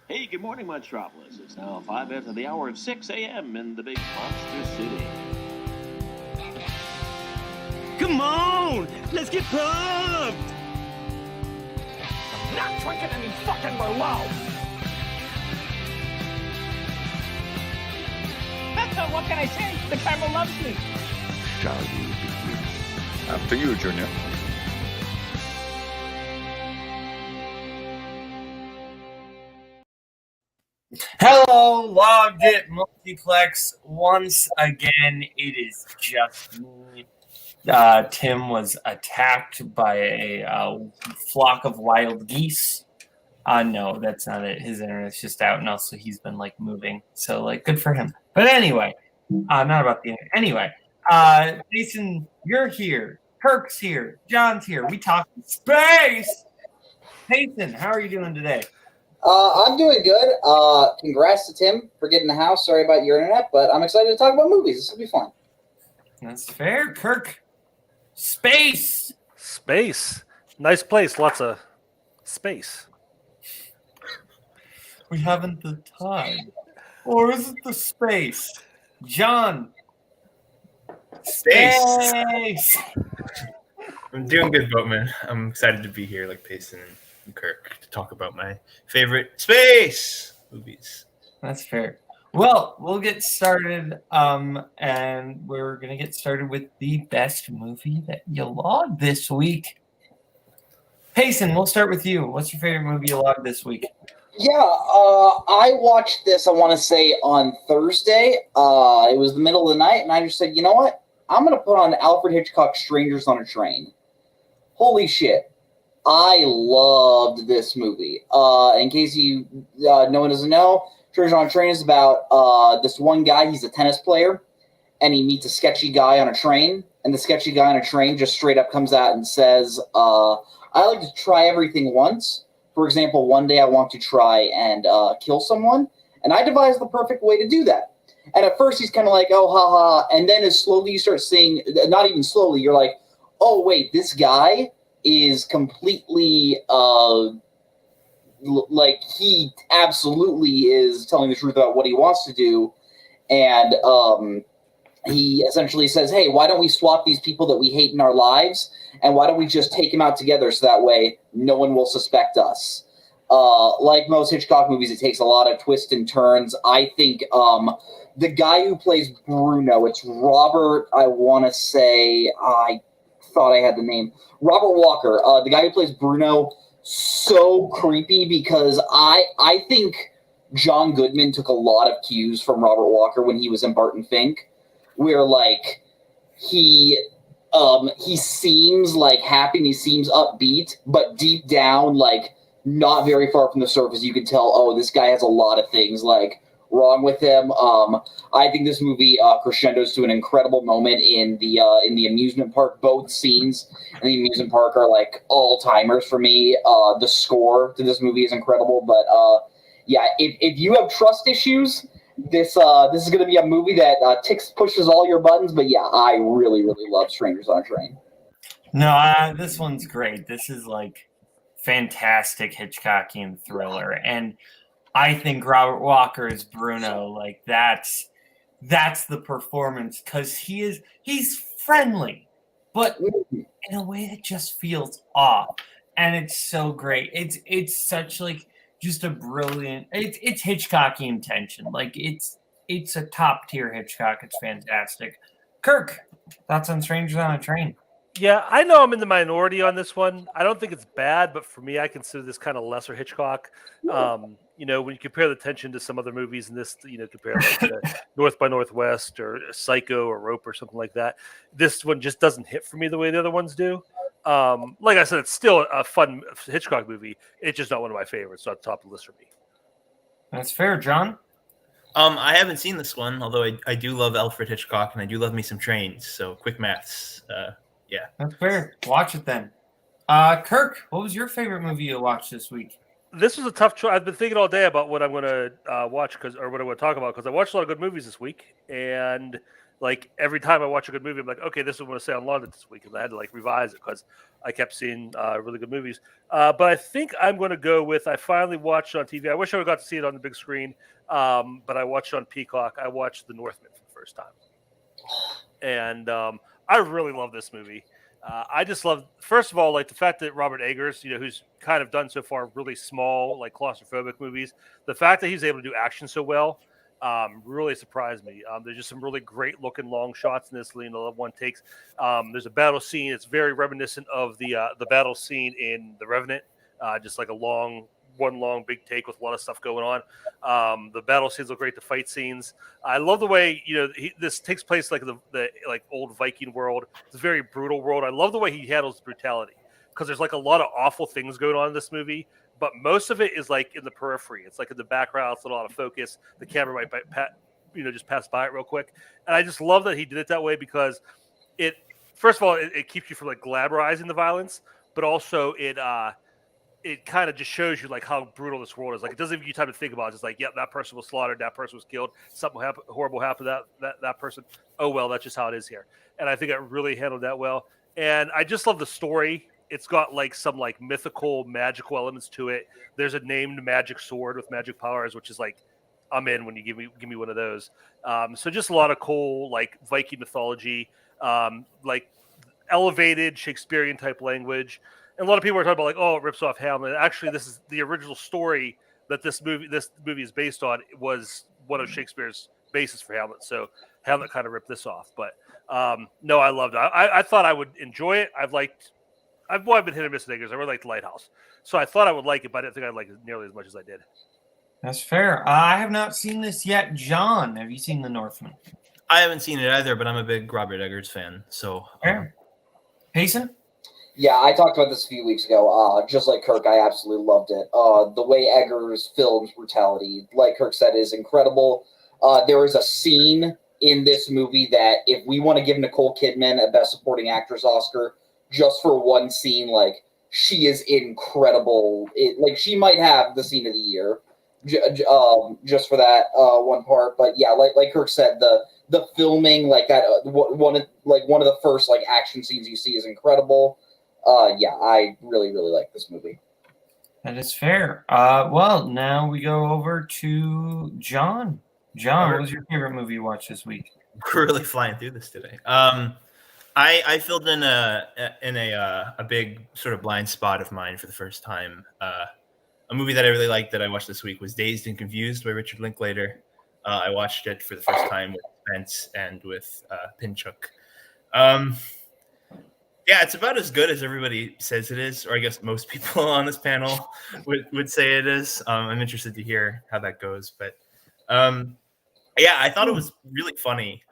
Hey, good morning, Metropolis. It's now 5 after the hour of 6 a.m. in the big monster city. Come on! Let's get pumped! I'm not drinking any fucking Merlot! What can I say? The camera loves me. Shall we begin? After you, Junior. Hello, logged it Multiplex. Once again, it is just me. Tim was attacked by a flock of wild geese. No, that's not it. His internet's just out, and also he's been moving. So good for him. But anyway, not about the internet. Anyway, Jason, you're here. Kirk's here. John's here. We talk space. Jason, how are you doing today? I'm doing good. Congrats to Tim for getting the house. Sorry about your internet, but I'm excited to talk about movies. This will be fun. That's fair. Kirk, space. Space. Nice place. Lots of space. We haven't the time. Or is it the space? John. Space. I'm doing good, Boatman. I'm excited to be here like Payson and Kirk to talk about my favorite space movies. That's fair. Well, we'll get started, and we're going to get started with the best movie that you logged this week. Payson, we'll start with you. What's your favorite movie you logged this week? Yeah, I watched this, I want to say, on Thursday. It was the middle of the night, and I just said, you know what? I'm going to put on Alfred Hitchcock's Strangers on a Train. Holy shit. I loved this movie. In case no one doesn't know, Strangers on a Train is about this one guy. He's a tennis player, and he meets a sketchy guy on a train, and the sketchy guy on a train just straight up comes out and says, I like to try everything once. For example, one day I want to try and kill someone, and I devised the perfect way to do that. And at first he's kind of like, oh, haha, and then as slowly you start seeing, not even slowly, you're like, oh, wait, this guy is completely, he absolutely is telling the truth about what he wants to do, and he essentially says, hey, why don't we swap these people that we hate in our lives, and why don't we just take them out together so that way no one will suspect us? Like most Hitchcock movies, it takes a lot of twists and turns. I think the guy who plays Bruno, it's Robert, I want to say, I thought I had the name, Robert Walker, the guy who plays Bruno, so creepy because I think John Goodman took a lot of cues from Robert Walker when he was in Barton Fink, where he seems happy and he seems upbeat, but deep down, not very far from the surface, you can tell, oh, this guy has a lot of things wrong with him. I think this movie crescendos to an incredible moment in the amusement park. Both scenes in the amusement park are all timers for me. The score to this movie is incredible, but yeah, if you have trust issues, this is going to be a movie that pushes all your buttons. But yeah, I really, really love Strangers on a Train. No, this one's great. This is fantastic Hitchcockian thriller, and I think Robert Walker is Bruno. That's the performance because he's friendly, but in a way that just feels off, and it's so great. It's such just a brilliant. It's Hitchcockian tension. It's a top tier Hitchcock. It's fantastic. Kirk, thoughts on Strangers on a Train? Yeah, I know I'm in the minority on this one. I don't think it's bad, but for me, I consider this kind of lesser Hitchcock. When you compare the tension to some other movies in this, compare North by Northwest or Psycho or Rope or something like that, this one just doesn't hit for me the way the other ones do. Like I said, it's still a fun Hitchcock movie. It's just not one of my favorites. It's not top of the list for me. That's fair, John. I haven't seen this one, although I do love Alfred Hitchcock and I do love me some trains. So quick maths. Yeah. That's fair. Watch it then. Kirk, what was your favorite movie you watched this week? This was a tough choice. I've been thinking all day about what I'm going to watch or what I want to talk about because I watched a lot of good movies this week. And like every time I watch a good movie, I'm like, okay, this is what I'm going to say on London this week, and I had to like revise it because I kept seeing really good movies. But I think I'm going to go with. I finally watched on TV. I wish I would got to see it on the big screen, but I watched on Peacock. I watched The Northman for the first time, and I really love this movie. I just love, first of all, like the fact that Robert Eggers, who's kind of done so far really small, like claustrophobic movies, the fact that he's able to do action so well really surprised me. There's just some really great looking long shots in this. One takes. There's a battle scene. It's very reminiscent of the battle scene in The Revenant, just like one long big take with a lot of stuff going on. The battle scenes look great. The fight scenes. I love the way this takes place like the like old Viking world. It's a very brutal world. I love the way he handles brutality because there's like a lot of awful things going on in this movie, but most of it is like in the periphery. It's like in the background. It's a lot of focus. The camera might just pass by it real quick, and I just love that he did it that way because it. First of all, it keeps you from like glamorizing the violence, but also it kind of just shows you like how brutal this world is. Like it doesn't give you time to think about it. It's just like, yep, that person was slaughtered, that person was killed, something horrible happened to that person. Oh well, that's just how it is here. And I think it really handled that well. And I just love the story. It's got like some like mythical, magical elements to it. There's a named magic sword with magic powers, which is like, I'm in when you give me one of those. So just a lot of cool like Viking mythology, like elevated Shakespearean type language. And a lot of people are talking about like, oh, it rips off Hamlet. Actually, this is the original story that this movie is based on. It was one of Shakespeare's basis for Hamlet. So Hamlet kind of ripped this off. But no, I loved it. I thought I would enjoy it. I've been hit and miss with Eggers. I really liked Lighthouse. So I thought I would like it, but I didn't think I'd like it nearly as much as I did. That's fair. I have not seen this yet. John, have you seen The Northman? I haven't seen it either, but I'm a big Robert Eggers fan. So Fair. Payson? Yeah, I talked about this a few weeks ago. Just like Kirk, I absolutely loved it. The way Eggers films brutality, like Kirk said, is incredible. There is a scene in this movie that if we want to give Nicole Kidman a Best Supporting Actress Oscar just for one scene, like she is incredible. Like she might have the scene of the year just for that one part. But yeah, like Kirk said, the filming, like that one of the first like action scenes you see is incredible. Yeah, I really, really like this movie. That is fair. Well, now we go over to John. John, what was your favorite movie you watched this week? We're really flying through this today. I filled in a big sort of blind spot of mine for the first time. A movie that I really liked that I watched this week was Dazed and Confused by Richard Linklater. I watched it for the first time with Spence and with Pinchuk. Yeah, it's about as good as everybody says it is, or I guess most people on this panel would say it is. I'm interested to hear how that goes, but yeah, I thought it was really funny.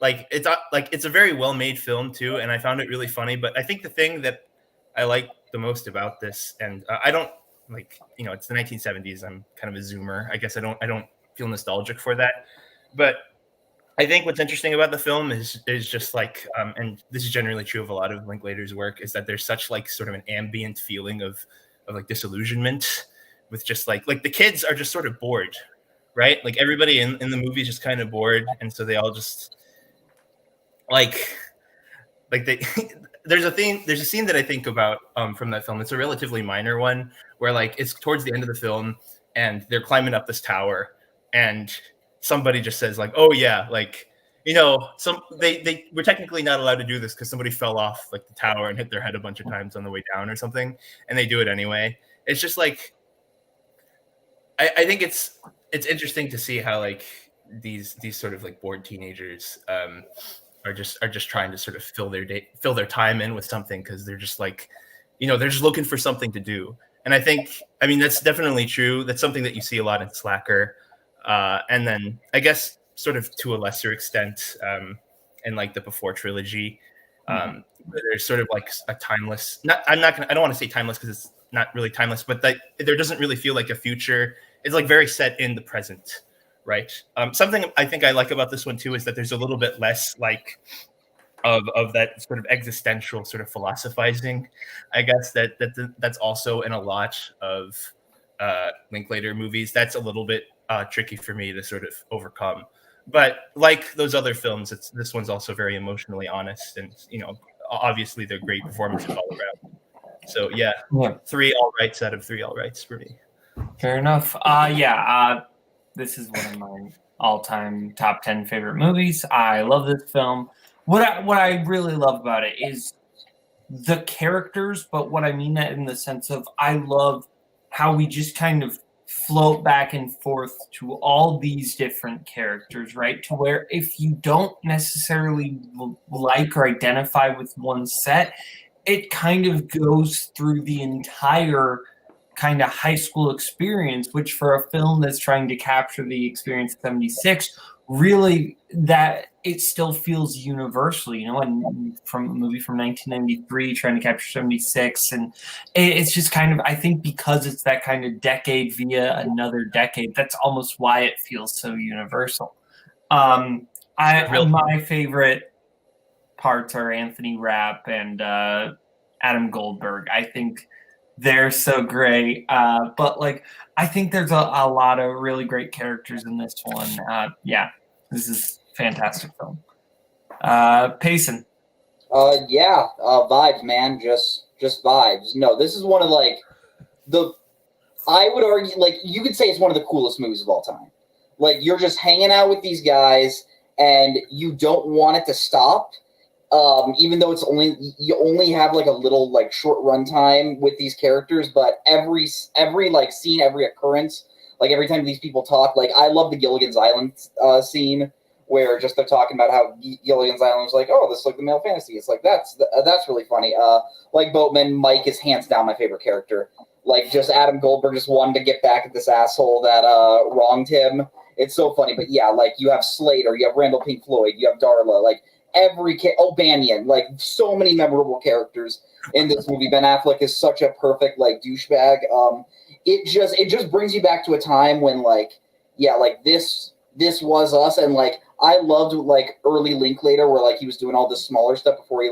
It's a very well-made film too, and I found it really funny. But I think the thing that I like the most about this, and I don't like, it's the 1970s. I'm kind of a Zoomer. I guess I don't feel nostalgic for that, but I think what's interesting about the film is just like, and this is generally true of a lot of Linklater's work, is that there's such like sort of an ambient feeling of like disillusionment with just like the kids are just sort of bored, right? Like everybody in the movie is just kind of bored, and so they all just like they. There's a scene that I think about from that film. It's a relatively minor one where like it's towards the end of the film and they're climbing up this tower and somebody just says like, oh yeah, like, they were technically not allowed to do this because somebody fell off like the tower and hit their head a bunch of times on the way down or something, and they do it anyway. It's just like, I think it's interesting to see how like these sort of like bored teenagers are just trying to sort of fill their time in with something because they're just like, they're just looking for something to do. And I mean that's definitely true. That's something that you see a lot in Slacker. And then I guess sort of to a lesser extent in like the Before trilogy, there's sort of like a timeless, I don't want to say timeless because it's not really timeless, but there doesn't really feel like a future. It's like very set in the present, right? Something I think I like about this one too is that there's a little bit less like of that sort of existential sort of philosophizing. I guess that's also in a lot of Linklater movies. That's a little bit tricky for me to sort of overcome. But like those other films, this one's also very emotionally honest, and obviously they're great performances all around. So yeah, 3 all rights out of 3 all rights for me. Fair enough. This is one of my all-time top 10 favorite movies. I love this film. What I really love about it is the characters, but what I mean that in the sense of I love how we just kind of float back and forth to all these different characters, right? To where if you don't necessarily like or identify with one set, it kind of goes through the entire kind of high school experience, which for a film that's trying to capture the experience of 76, really that it still feels universal, and from a movie from 1993 trying to capture 76. And it's just kind of, I think because it's that kind of decade via another decade, that's almost why it feels so universal. My favorite parts are Anthony Rapp and Adam Goldberg. I think they're so great. But I think there's a lot of really great characters in this one. This is a fantastic film. Payson. Vibes, man. Just vibes. No, this is one of I would argue, you could say it's one of the coolest movies of all time. You're just hanging out with these guys and you don't want it to stop. Even though you only have a little short run time with these characters, but every scene, every occurrence, every time these people talk, I love the Gilligan's Island scene where just they're talking about how Gilligan's Island was oh, this is the male fantasy. It's that's really funny. Boatman, Mike is hands down my favorite character. Just Adam Goldberg just wanted to get back at this asshole that wronged him. It's so funny. But yeah, you have Slater, you have Randall Pink Floyd, you have Darla, Banyan, so many memorable characters in this movie. Ben Affleck is such a perfect douchebag. It just brings you back to a time when this was us, and I loved early Linklater where he was doing all this smaller stuff before he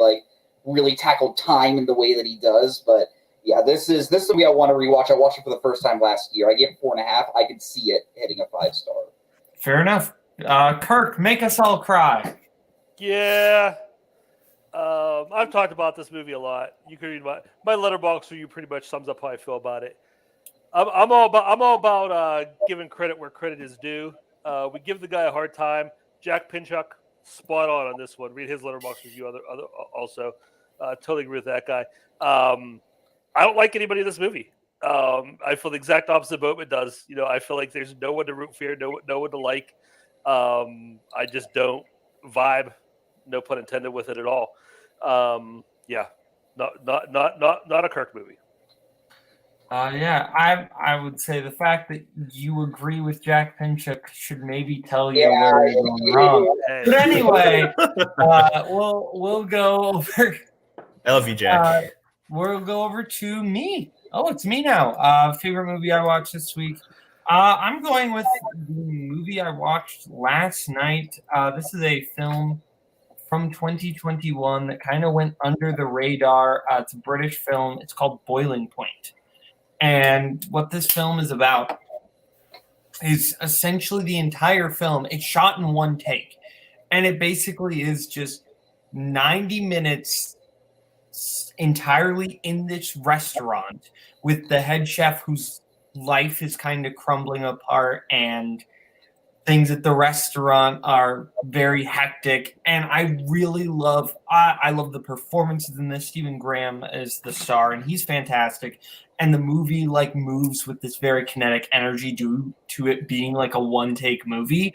really tackled time in the way that he does. But yeah, this is the movie I want to rewatch. I watched it for the first time last year. I gave it 4.5. I could see it hitting a 5-star. Fair enough. Kirk, make us all cry. Yeah. I've talked about this movie a lot. You can read my letterbox review pretty much sums up how I feel about it. I'm all about giving credit where credit is due. We give the guy a hard time. Jack Pinchuk, spot on this one. Read his letterbox review also. Totally agree with that guy. I don't like anybody in this movie. I feel the exact opposite Boatman does. I feel like there's no one to root for, no one to like. I just don't vibe, no pun intended, with it at all. Not a Kirk movie. I would say the fact that you agree with Jack Pinchuk should maybe tell you where you're going wrong. But anyway, we'll go over. I love you, Jack. We'll go over to me. Oh, it's me now. Favorite movie I watched this week. I'm going with the movie I watched last night. This is a film from 2021 that kind of went under the radar. It's a British film. It's called Boiling Point. And what this film is about is essentially the entire film. It's shot in one take. And it basically is just 90 minutes entirely in this restaurant with the head chef whose life is kind of crumbling apart and things at the restaurant are very hectic. And I really love the performances in this. Stephen Graham is the star and he's fantastic. And the movie moves with this very kinetic energy due to it being a one-take movie.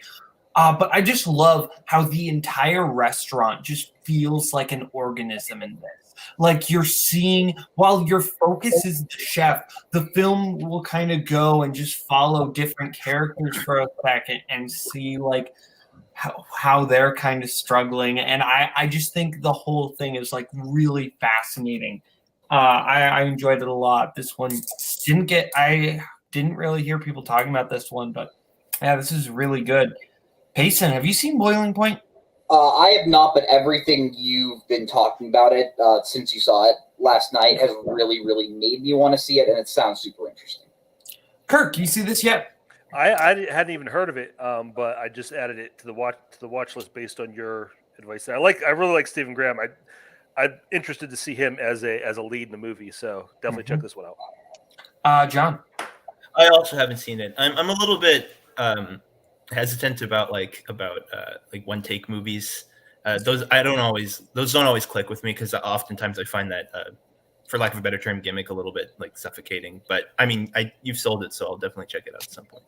But I just love how the entire restaurant just feels like an organism in this. You're seeing, while your focus is the chef, the film will kind of go and just follow different characters for a second and see how they're kind of struggling. And I just think the whole thing is really fascinating. I enjoyed it a lot. This one I didn't really hear people talking about this one, but yeah, this is really good. Payson, have you seen Boiling Point? I have not, but everything you've been talking about it since you saw it last night has really, really made me want to see it, and it sounds super interesting. Kirk, you see this yet? I hadn't even heard of it, but I just added it to the watch list based on your advice. I really like Stephen Graham. I'm interested to see him as a lead in the movie, so definitely check this one out. John. I also haven't seen it. I'm a little bit hesitant about one take movies. Those don't always click with me because oftentimes I find that, for lack of a better term, gimmick a little bit like suffocating. But I mean, you've sold it, so I'll definitely check it out at some point.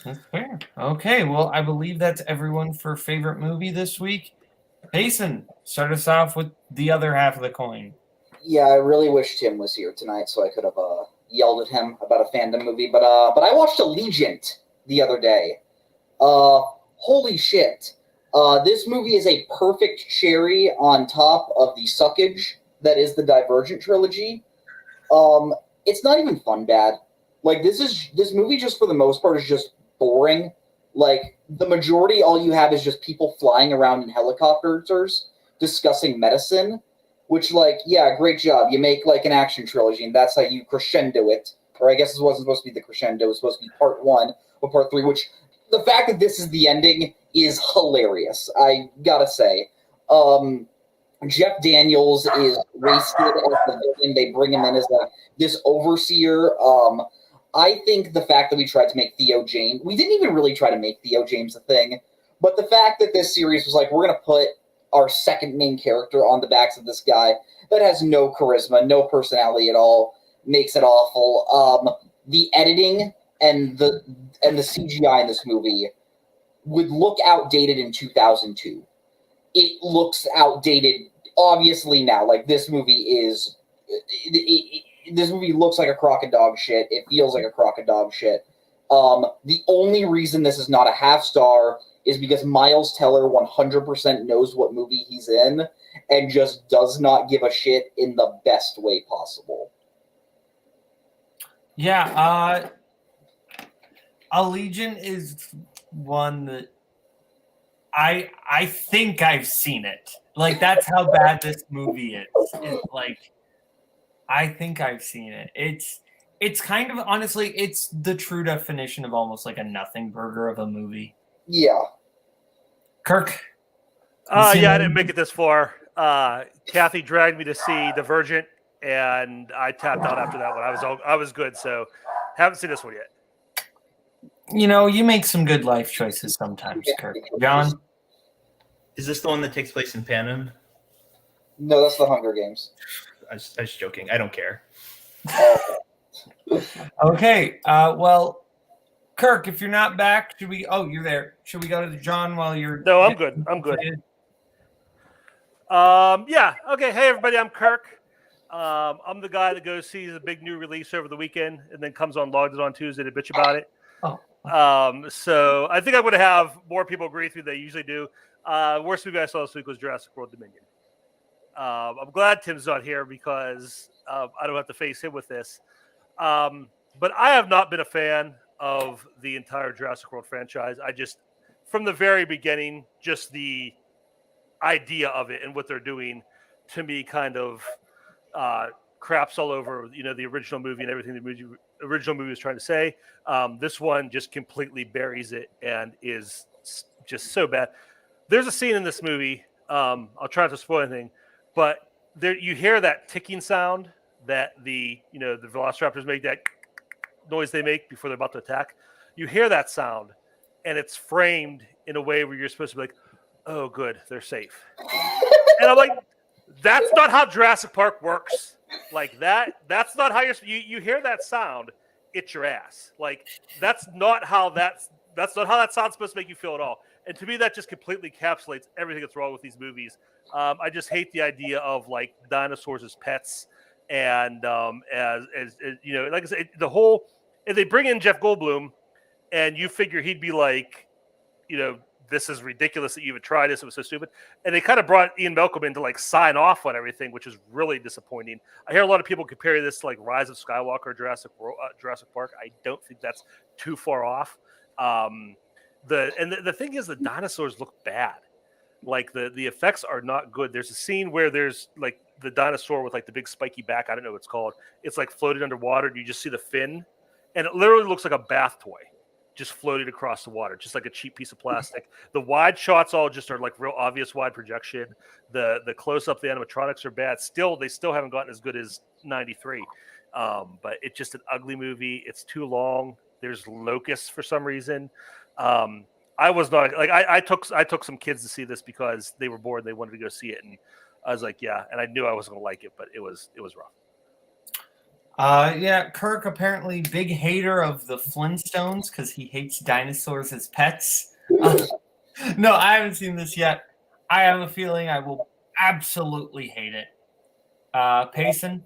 That's fair. Okay, well, I believe that's everyone for favorite movie this week. Payson, start us off with the other half of the coin. Yeah, I really wish Tim was here tonight so I could have yelled at him about a fandom movie. But I watched Allegiant the other day. Holy shit. This movie is a perfect cherry on top of the suckage that is the Divergent trilogy. It's not even fun bad. Like, this movie just for the most part is just boring. Like, the majority, all you have is just people flying around in helicopters discussing medicine, which, like, yeah, great job. You make, like, an action trilogy, and that's how you crescendo it. Or I guess it wasn't supposed to be the crescendo. It was supposed to be part 1 or part 3, which the fact that this is the ending is hilarious, I gotta say. Jeff Daniels is wasted as the villain. They bring him in as this overseer. I think the fact that we tried to make Theo James, we didn't even really try to make Theo James a thing, but the fact that this series was like, we're going to put our second main character on the backs of this guy that has no charisma, no personality at all, makes it awful. The editing and the CGI in this movie would look outdated in 2002. It looks outdated, obviously, now. Like, this movie is... this movie looks like a crock of dog shit. It feels like a crock of dog shit. The only reason this is not a half star is because Miles Teller 100% knows what movie he's in and just does not give a shit in the best way possible. Yeah, Allegiant is one that I think I've seen it. Like, that's how bad this movie is. It's like, I think I've seen it. It's kind of, honestly, it's the true definition of almost like a nothing burger of a movie. Yeah. Kirk? I didn't make it this far. Kathy dragged me to see Divergent, and I tapped out after that one. I was good, so haven't seen this one yet. You know, you make some good life choices sometimes, Kirk. John? Is this the one that takes place in Panem? No, that's the Hunger Games. I was joking. I don't care. Okay. Well, Kirk, if you're not back, should we? Oh, you're there. Should we go to John while you're? No, I'm good. I'm good. Yeah. Okay. Hey, everybody. I'm Kirk. I'm the guy that goes sees a big new release over the weekend and then comes on logged it on Tuesday to bitch about it. So I think I'm going to have more people agree with me than they usually do. Worst movie I saw this week was Jurassic World Dominion. I'm glad Tim's not here because I don't have to face him with this. But I have not been a fan of the entire Jurassic World franchise. I just, from the very beginning, just the idea of it and what they're doing to me kind of craps all over, the original movie and everything the original movie was trying to say. This one just completely buries it and is just so bad. There's a scene in this movie. I'll try not to spoil anything, but there you hear that ticking sound that the velociraptors make, that noise they make before they're about to attack. You hear that sound, and it's framed in a way where you're supposed to be like, "Oh, good, they're safe." And I'm like, "That's not how Jurassic Park works. Like that. That's not how you hear that sound. It's your ass. Like that's not how that sound's supposed to make you feel at all." And to me, that just completely encapsulates everything that's wrong with these movies. I just hate the idea of like dinosaurs as pets, and as like I said, if they bring in Jeff Goldblum, and you figure he'd be like, this is ridiculous that you even tried this. It was so stupid. And they kind of brought Ian Malcolm in to like sign off on everything, which is really disappointing. I hear a lot of people compare this to like Rise of Skywalker, Jurassic Park. I don't think that's too far off. The thing is, the dinosaurs look bad. Like the effects are not good. There's a scene where there's like the dinosaur with like the big spiky back. I don't know what it's called. It's like floated underwater, and you just see the fin, and it literally looks like a bath toy. just floated across the water, just like a cheap piece of plastic. The wide shots all just are like real obvious wide projection. The close up, the animatronics are bad. They still haven't gotten as good as 93. But it's just an ugly movie. It's too long. There's locusts for some reason. I was not like I took some kids to see this because they were bored. They wanted to go see it, and I was like, yeah. And I knew I wasn't going to like it, but it was rough. Yeah, Kirk apparently big hater of the Flintstones because he hates dinosaurs as pets. No, I haven't seen this yet. I have a feeling I will absolutely hate it. Payson?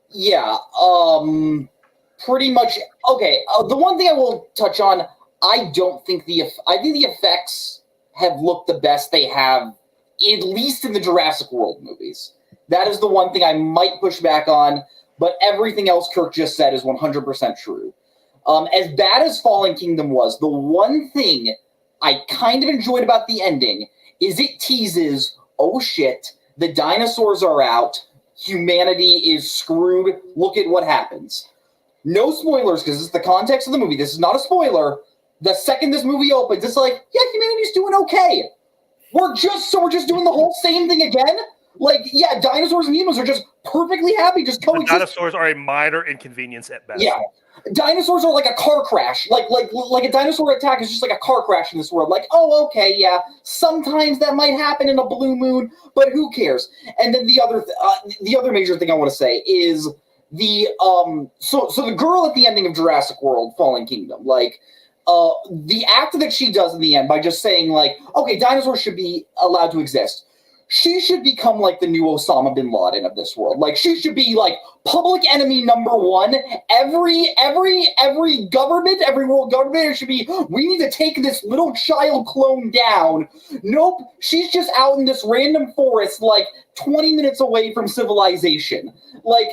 Yeah, pretty much. Okay, the one thing I will touch on, I think the effects have looked the best they have, at least in the Jurassic World movies. That is the one thing I might push back on, but everything else Kirk just said is 100% true. As bad as Fallen Kingdom was, the one thing I kind of enjoyed about the ending is it teases, oh shit, the dinosaurs are out, humanity is screwed, look at what happens. No spoilers, because this is the context of the movie. This is not a spoiler. The second this movie opens, it's like, yeah, humanity's doing okay. We're just doing the whole same thing again? Like, yeah, dinosaurs and humans are just perfectly happy, just coexist. The dinosaurs are a minor inconvenience at best. Yeah. Dinosaurs are like a car crash. Like a dinosaur attack is just like a car crash in this world. Like, oh, okay, yeah, sometimes that might happen in a blue moon, but who cares? And then the other major thing I want to say is so the girl at the ending of Jurassic World, Fallen Kingdom, like, the act that she does in the end by just saying, like, okay, dinosaurs should be allowed to exist. She should become like the new Osama bin Laden of this world. Like, she should be like public enemy number one. Every government, every world government should be, we need to take this little child clone down. Nope. She's just out in this random forest, like 20 minutes away from civilization. Like,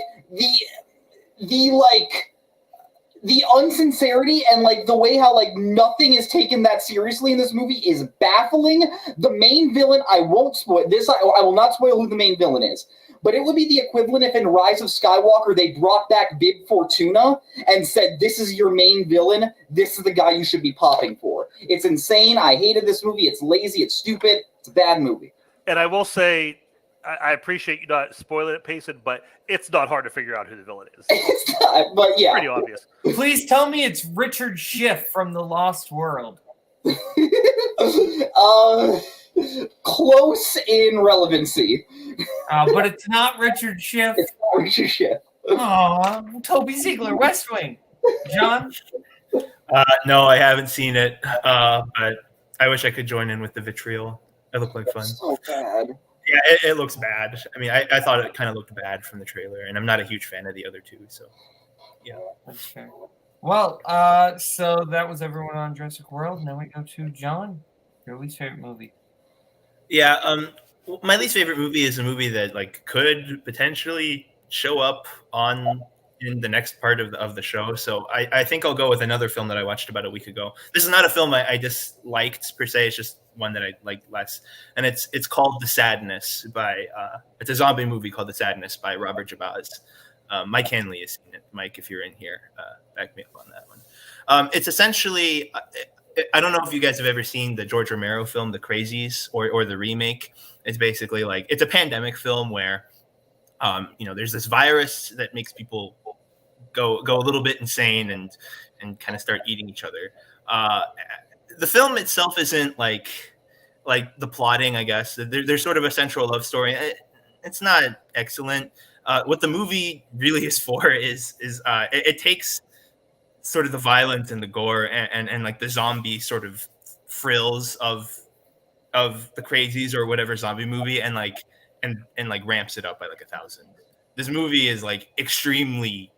the unsincerity and like the way how like nothing is taken that seriously in this movie is baffling. The main villain, I won't spoil this. I will not spoil who the main villain is, but it would be the equivalent if in Rise of Skywalker they brought back Bib Fortuna and said, "This is your main villain. This is the guy you should be popping for." It's insane. I hated this movie. It's lazy. It's stupid. It's a bad movie. And I will say, I appreciate you not spoiling it, Payson, but it's not hard to figure out who the villain is. It's not, but yeah. Pretty obvious. Please tell me it's Richard Schiff from The Lost World. Close in relevancy. But it's not Richard Schiff. It's not Richard Schiff. Oh, Toby Ziegler, West Wing. John? No, I haven't seen it, but I wish I could join in with the vitriol. It looked like fun. So bad. Yeah, it looks bad. I mean, I thought it kind of looked bad from the trailer, and I'm not a huge fan of the other two, so yeah. That's fair. Well, so that was everyone on Jurassic World. Now we go to John, your least favorite movie. Yeah, my least favorite movie is a movie that like could potentially show up in the next part of the show. So I think I'll go with another film that I watched about a week ago. This is not a film I disliked per se. It's just one that I like less, and it's called The Sadness by it's a zombie movie called The Sadness by Robert Jabaz. Mike Hanley has seen it. Mike, if you're in here, back me up on that one. It's essentially, I don't know if you guys have ever seen the George Romero film The Crazies or the remake. It's basically like, it's a pandemic film where there's this virus that makes people go a little bit insane and kind of start eating each other. The film itself isn't like the plotting, I guess. There's sort of a central love story. It's not excellent. What the movie really is for is it takes sort of the violence and the gore and like the zombie sort of frills of the Crazies or whatever zombie movie and ramps it up by like 1,000. This movie is like extremely.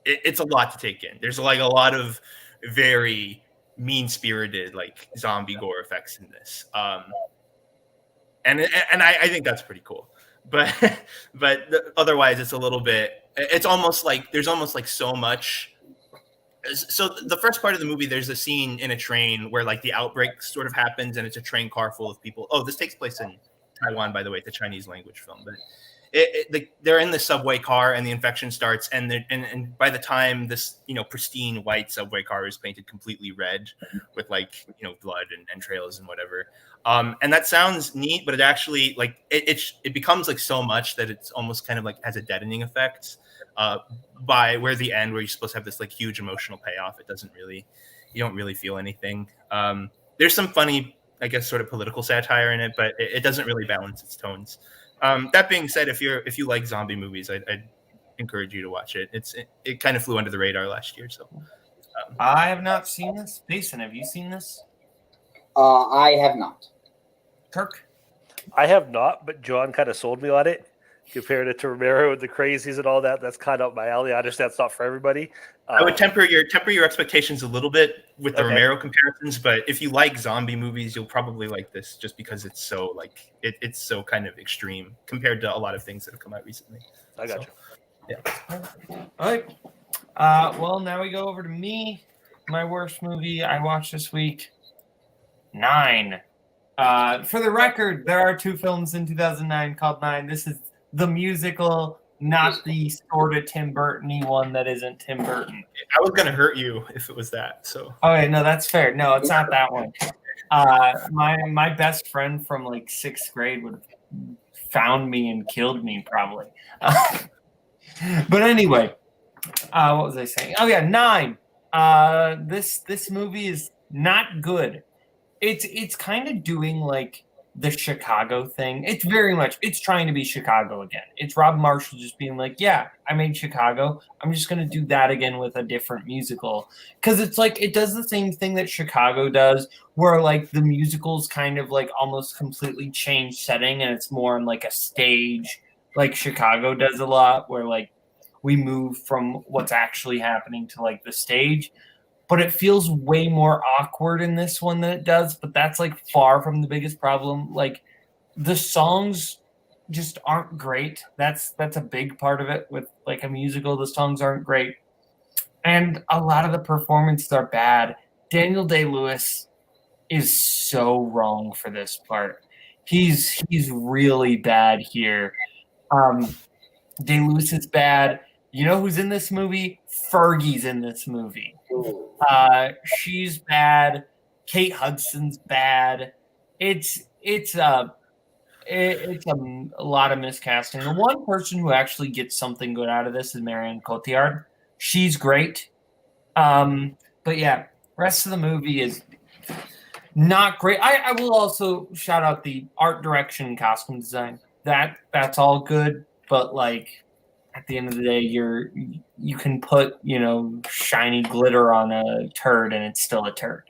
It's a lot to take in. There's like a lot of very mean-spirited like zombie gore effects in this, and I think that's pretty cool. But otherwise, it's a little bit. It's almost like there's almost like so much. So the first part of the movie, there's a scene in a train where like the outbreak sort of happens, and it's a train car full of people. Oh, this takes place in Taiwan, by the way. It's a Chinese language film, but they're in the subway car and the infection starts, and by the time this pristine white subway car is painted completely red with blood and trails and whatever. And that sounds neat, but it actually it becomes so much that it's almost kind of has a deadening effect. By where the end, where you're supposed to have this huge emotional payoff, you don't really feel anything. There's some funny, I guess, sort of political satire in it, but it doesn't really balance its tones. That being said, if you like zombie movies, I'd encourage you to watch it. It kind of flew under the radar last year. So I have not seen this. Jason, have you seen this? I have not. Kirk? I have not, but John kind of sold me on it. Compared it to Romero and the Crazies and all that, that's kind of up my alley. I understand it's not for everybody. I would temper your expectations a little bit with the Romero comparisons, but if you like zombie movies, you'll probably like this just because it's so it's so kind of extreme compared to a lot of things that have come out recently. I got you. Yeah. All right. Well, now we go over to me. My worst movie I watched this week. 9. For the record, there are 2 films in 2009 called 9. This is the musical, not the sort of Tim Burton-y one that isn't Tim Burton. I was going to hurt you if it was that. So. Okay, no, that's fair. No, it's not that one. My best friend from 6th grade would have found me and killed me probably. But anyway, what was I saying? Oh yeah, 9. This movie is not good. It's kind of doing the Chicago thing. It's trying to be Chicago again. It's Rob Marshall just being yeah, I made Chicago. I'm just going to do that again with a different musical. Because it's it does the same thing that Chicago does, where the musical's kind of almost completely changed setting, and it's more in a stage, like Chicago does a lot, where we move from what's actually happening to the stage. But it feels way more awkward in this one than it does. But that's far from the biggest problem. The songs just aren't great. That's a big part of it with a musical. The songs aren't great, and a lot of the performances are bad. Daniel Day-Lewis is so wrong for this part. He's really bad here. Day-Lewis is bad. You know who's in this movie? Fergie's in this movie. She's bad. Kate Hudson's bad. It's a lot of miscasting. The one person who actually gets something good out of this is Marion Cotillard. She's great. But yeah, rest of the movie is not great. I will also shout out the art direction and costume design. That's all good, but at the end of the day, you can put shiny glitter on a turd and it's still a turd.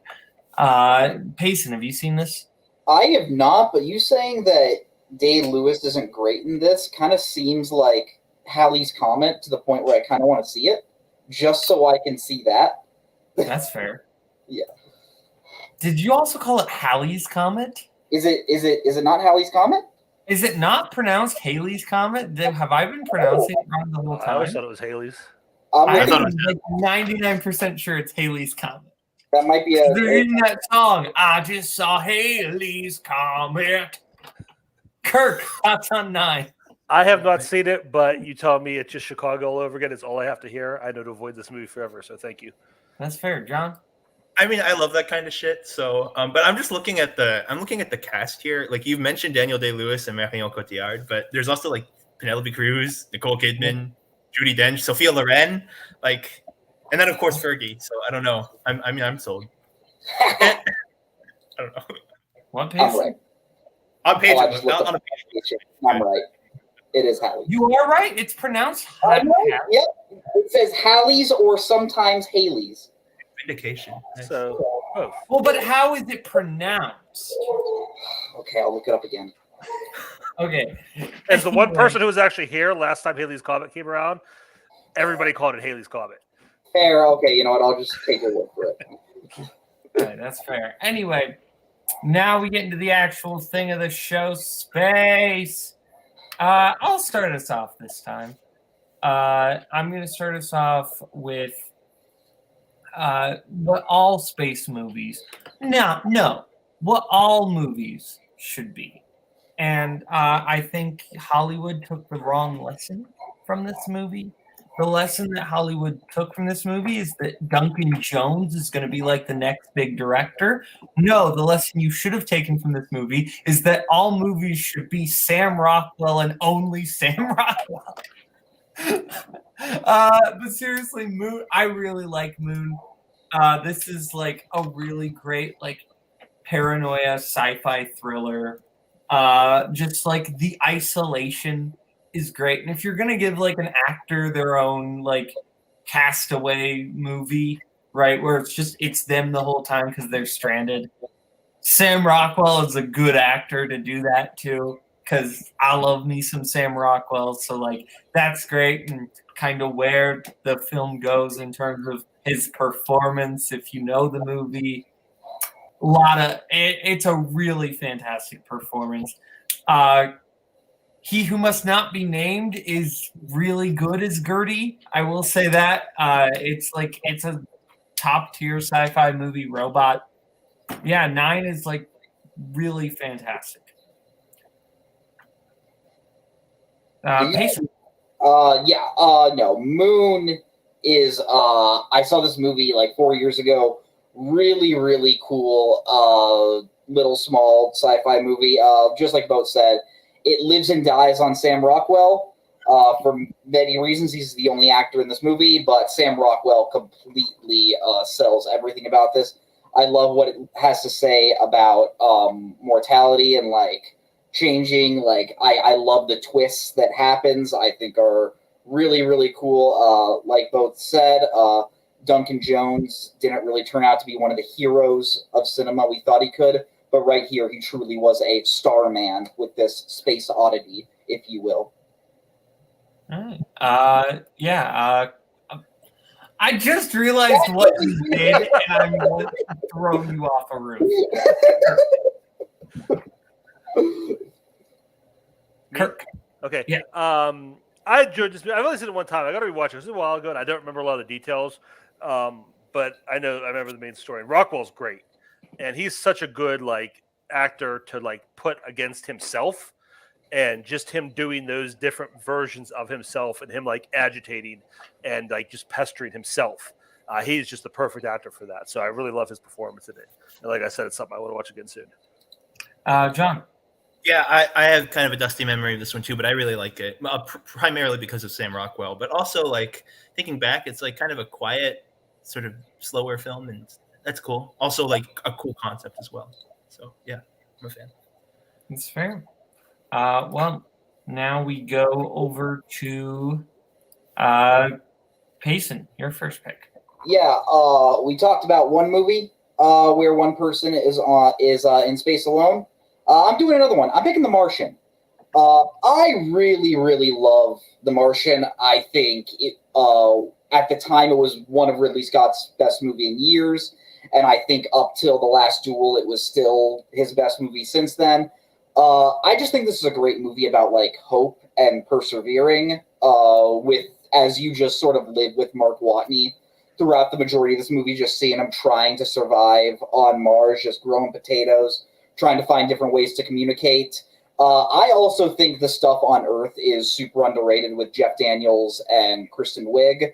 Payson, have you seen this? I have not, but you saying that Day-Lewis isn't great in this kind of seems like Halley's Comet to the point where I kind of want to see it just so I can see that. That's fair. Yeah. Did you also call it Halley's Comet? Is it not Halley's Comet? Is it not pronounced Haley's Comet? Have I been pronouncing it wrong the whole time? I always thought it was Haley's. I'm 99% sure it's Haley's Comet. That might be They're in that song. I just saw Haley's Comet. Kirk, thoughts on 9? I have not seen it, but you tell me it's just Chicago all over again. It's all I have to hear. I know to avoid this movie forever, so thank you. That's fair, John. I mean, I love that kind of shit. So, but I'm just looking at the cast here. You've mentioned Daniel Day-Lewis and Marion Cotillard, but there's also Penelope Cruz, Nicole Kidman, Judi Dench, Sophia Loren, and then of course Fergie. So I don't know. I'm sold. I don't know. What page? I'm right. On page. I'm right. It is Halley. You are right. It's pronounced Yep. It says Halley's or sometimes Haley's. Vindication. So, both. Well, but how is it pronounced? Okay, I'll look it up again. Okay. As the one person who was actually here last time Haley's Comet came around, everybody called it Haley's Comet. Fair. Okay, you know what? I'll just take your word for it. All right, that's fair. Anyway, now we get into the actual thing of the show, space. I'll start us off this time. I'm going to start us off with what all space movies. No, what all movies should be. and I think Hollywood took the wrong lesson from this movie. The lesson that Hollywood took from this movie is that Duncan Jones is going to be like the next big director. No, the lesson you should have taken from this movie is that all movies should be Sam Rockwell and only Sam Rockwell. But seriously, Moon, I really like Moon. This is like a really great like paranoia sci-fi thriller. Just like the isolation is great. And if you're gonna give like an actor their own like Castaway movie, right, where it's them the whole time because they're stranded, Sam Rockwell is a good actor to do that too, because I love me some Sam Rockwell. So like that's great, and kind of where the film goes in terms of his performance. If you know the movie, it's a really fantastic performance. He Who Must Not Be Named is really good as Gertie. I will say that. It's a top tier sci-fi movie robot. Yeah, 9 is like really fantastic. Payson. No, Moon is I saw this movie like 4 years ago. Really, really cool little small sci-fi movie. Just like Boat said, it lives and dies on Sam Rockwell. For many reasons, he's the only actor in this movie, but Sam Rockwell completely sells everything about this. I love what it has to say about mortality and like changing. Like I love the twists that happens. I think are really, really cool. Like Both said, Duncan Jones didn't really turn out to be one of the heroes of cinema we thought he could, but right here he truly was a star man with this space oddity, if you will. All right. I just realized what you did, and I'm going to throw you off a roof. Kirk. Okay. Yeah. I enjoyed this movie. I've only seen it one time. I got to rewatch it. It was a while ago, and I don't remember a lot of the details. But I remember the main story. And Rockwell's great, and he's such a good like actor to like put against himself, and just him doing those different versions of himself, and him like agitating and like just pestering himself. He's just the perfect actor for that. So I really love his performance in it. And like I said, it's something I want to watch again soon. John. Yeah, I have kind of a dusty memory of this one too, but I really like it primarily because of Sam Rockwell. But also, like thinking back, it's like kind of a quiet, sort of slower film, and that's cool. Also, like a cool concept as well. So yeah, I'm a fan. That's fair. Well, now we go over to Payson. Your first pick. Yeah, we talked about one movie where one person is in space alone. I'm doing another one. I'm picking The Martian. I really, really love The Martian. I think it at the time it was one of Ridley Scott's best movie in years, and I think up till The Last Duel, it was still his best movie since then. I just think this is a great movie about like hope and persevering. With as you just sort of live with Mark Watney throughout the majority of this movie, just seeing him trying to survive on Mars, just growing potatoes, trying to find different ways to communicate. I also think the stuff on Earth is super underrated with Jeff Daniels and Kristen Wiig.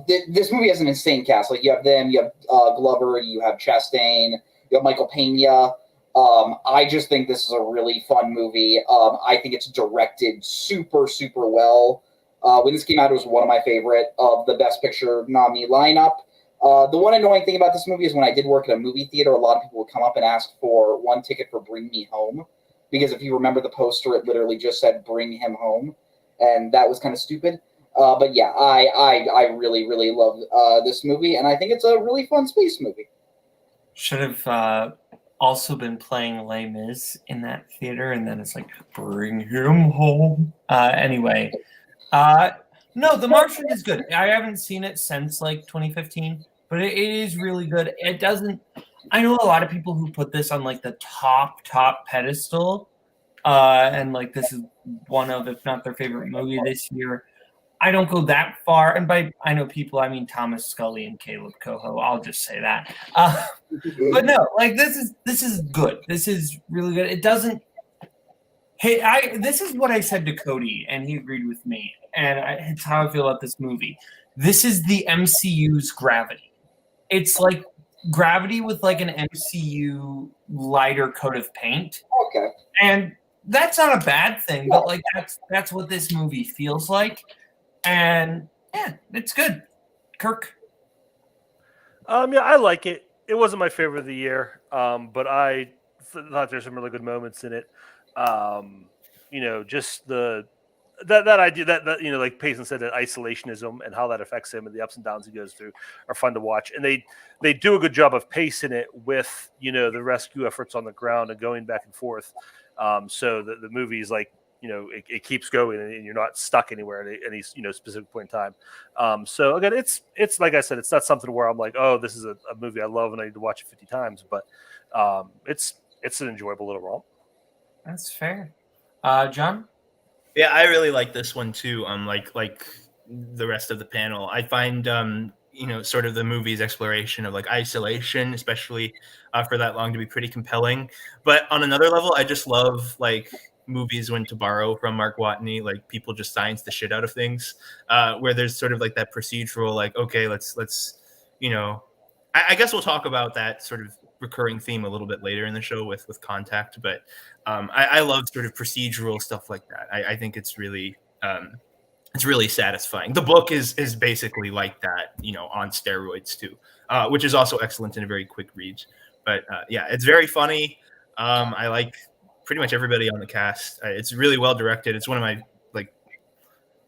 This movie has an insane cast. Like you have them, you have Glover, you have Chastain, you have Michael Pena. I just think this is a really fun movie. I think it's directed super, super well. When this came out, it was one of my favorite of the Best Picture nominee lineup. The one annoying thing about this movie is when I did work at a movie theater, a lot of people would come up and ask for one ticket for Bring Me Home. Because if you remember the poster, it literally just said Bring Him Home. And that was kind of stupid. But yeah, I really, really love this movie. And I think it's a really fun space movie. Should have also been playing Les Mis in that theater. And then it's like, Bring Him Home. Anyway. No, The Martian is good. I haven't seen it since like 2015, but it is really good. It doesn't. I know a lot of people who put this on like the top pedestal, and like this is one of, if not their favorite movie this year. I don't go that far, and by I know people, I mean Thomas Scully and Kaleb Koho. I'll just say that. But no, like this is good. This is really good. It doesn't. Hey, this is what I said to Cody, and he agreed with me. And it's how I feel about this movie. This is the MCU's Gravity. It's like Gravity with like an MCU lighter coat of paint. Okay. And that's not a bad thing, but like that's what this movie feels like. And yeah, it's good. Kirk. Yeah, I like it. It wasn't my favorite of the year, but I thought there's some really good moments in it. Just that idea that like Payson said, that isolationism and how that affects him and the ups and downs he goes through are fun to watch. And they do a good job of pacing it with the rescue efforts on the ground and going back and forth. So the movie's like it keeps going and you're not stuck anywhere at any specific point in time. So again, it's like I said, it's not something where I'm like, oh, this is a movie I love and I need to watch it 50 times, but it's an enjoyable little romp. That's fair. John? Yeah, I really like this one too. Like the rest of the panel, I find sort of the movie's exploration of like isolation, especially for that long, to be pretty compelling. But on another level, I just love like movies, when to borrow from Mark Watney, like people just science the shit out of things, where there's sort of like that procedural, like, okay, let's I guess we'll talk about that sort of recurring theme a little bit later in the show with Contact, but I love sort of procedural stuff like that. I think it's really satisfying. The book is basically like that, on steroids too, which is also excellent and a very quick read. But yeah, it's very funny. I like pretty much everybody on the cast. It's really well directed. It's one of my, like,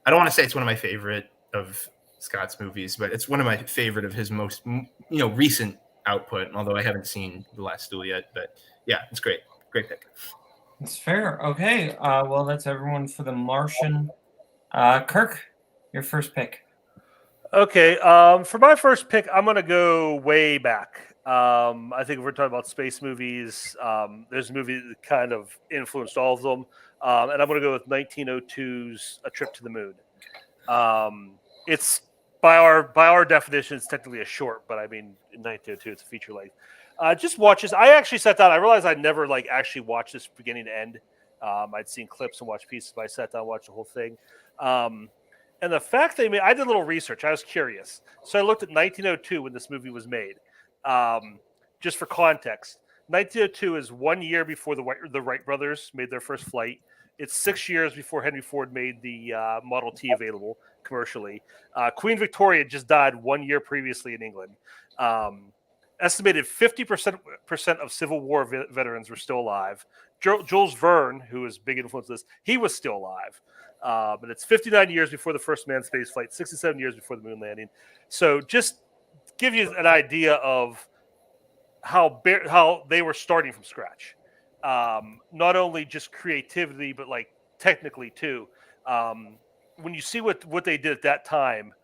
I don't want to say it's one of my favorite of Scott's movies, but it's one of my favorite of his most recent output, although I haven't seen The Last Duel yet. But yeah, it's great pick. That's fair. Okay, well, that's everyone for The Martian. Kirk, your first pick. Okay, for my first pick, I'm gonna go way back. I think if we're talking about space movies, there's a movie that kind of influenced all of them, and I'm gonna go with 1902's A Trip to the Moon. It's by our definition, it's technically a short, but I mean, in 1902, it's a feature length. Just watch this. I actually sat down. I realized I'd never actually watched this beginning to end. I'd seen clips and watched pieces, but I sat down and watched the whole thing. And the fact I did a little research. I was curious, so I looked at 1902 when this movie was made. Just for context, 1902 is 1 year before the Wright brothers made their first flight. It's 6 years before Henry Ford made the Model T available commercially. Queen Victoria just died 1 year previously in England. Estimated 50% of Civil War veterans were still alive. Jules Verne, who was a big influence in this, he was still alive. But it's 59 years before the first manned space flight, 67 years before the moon landing. So just give you an idea of how they were starting from scratch. Not only just creativity, but like technically too. When you see what they did at that time,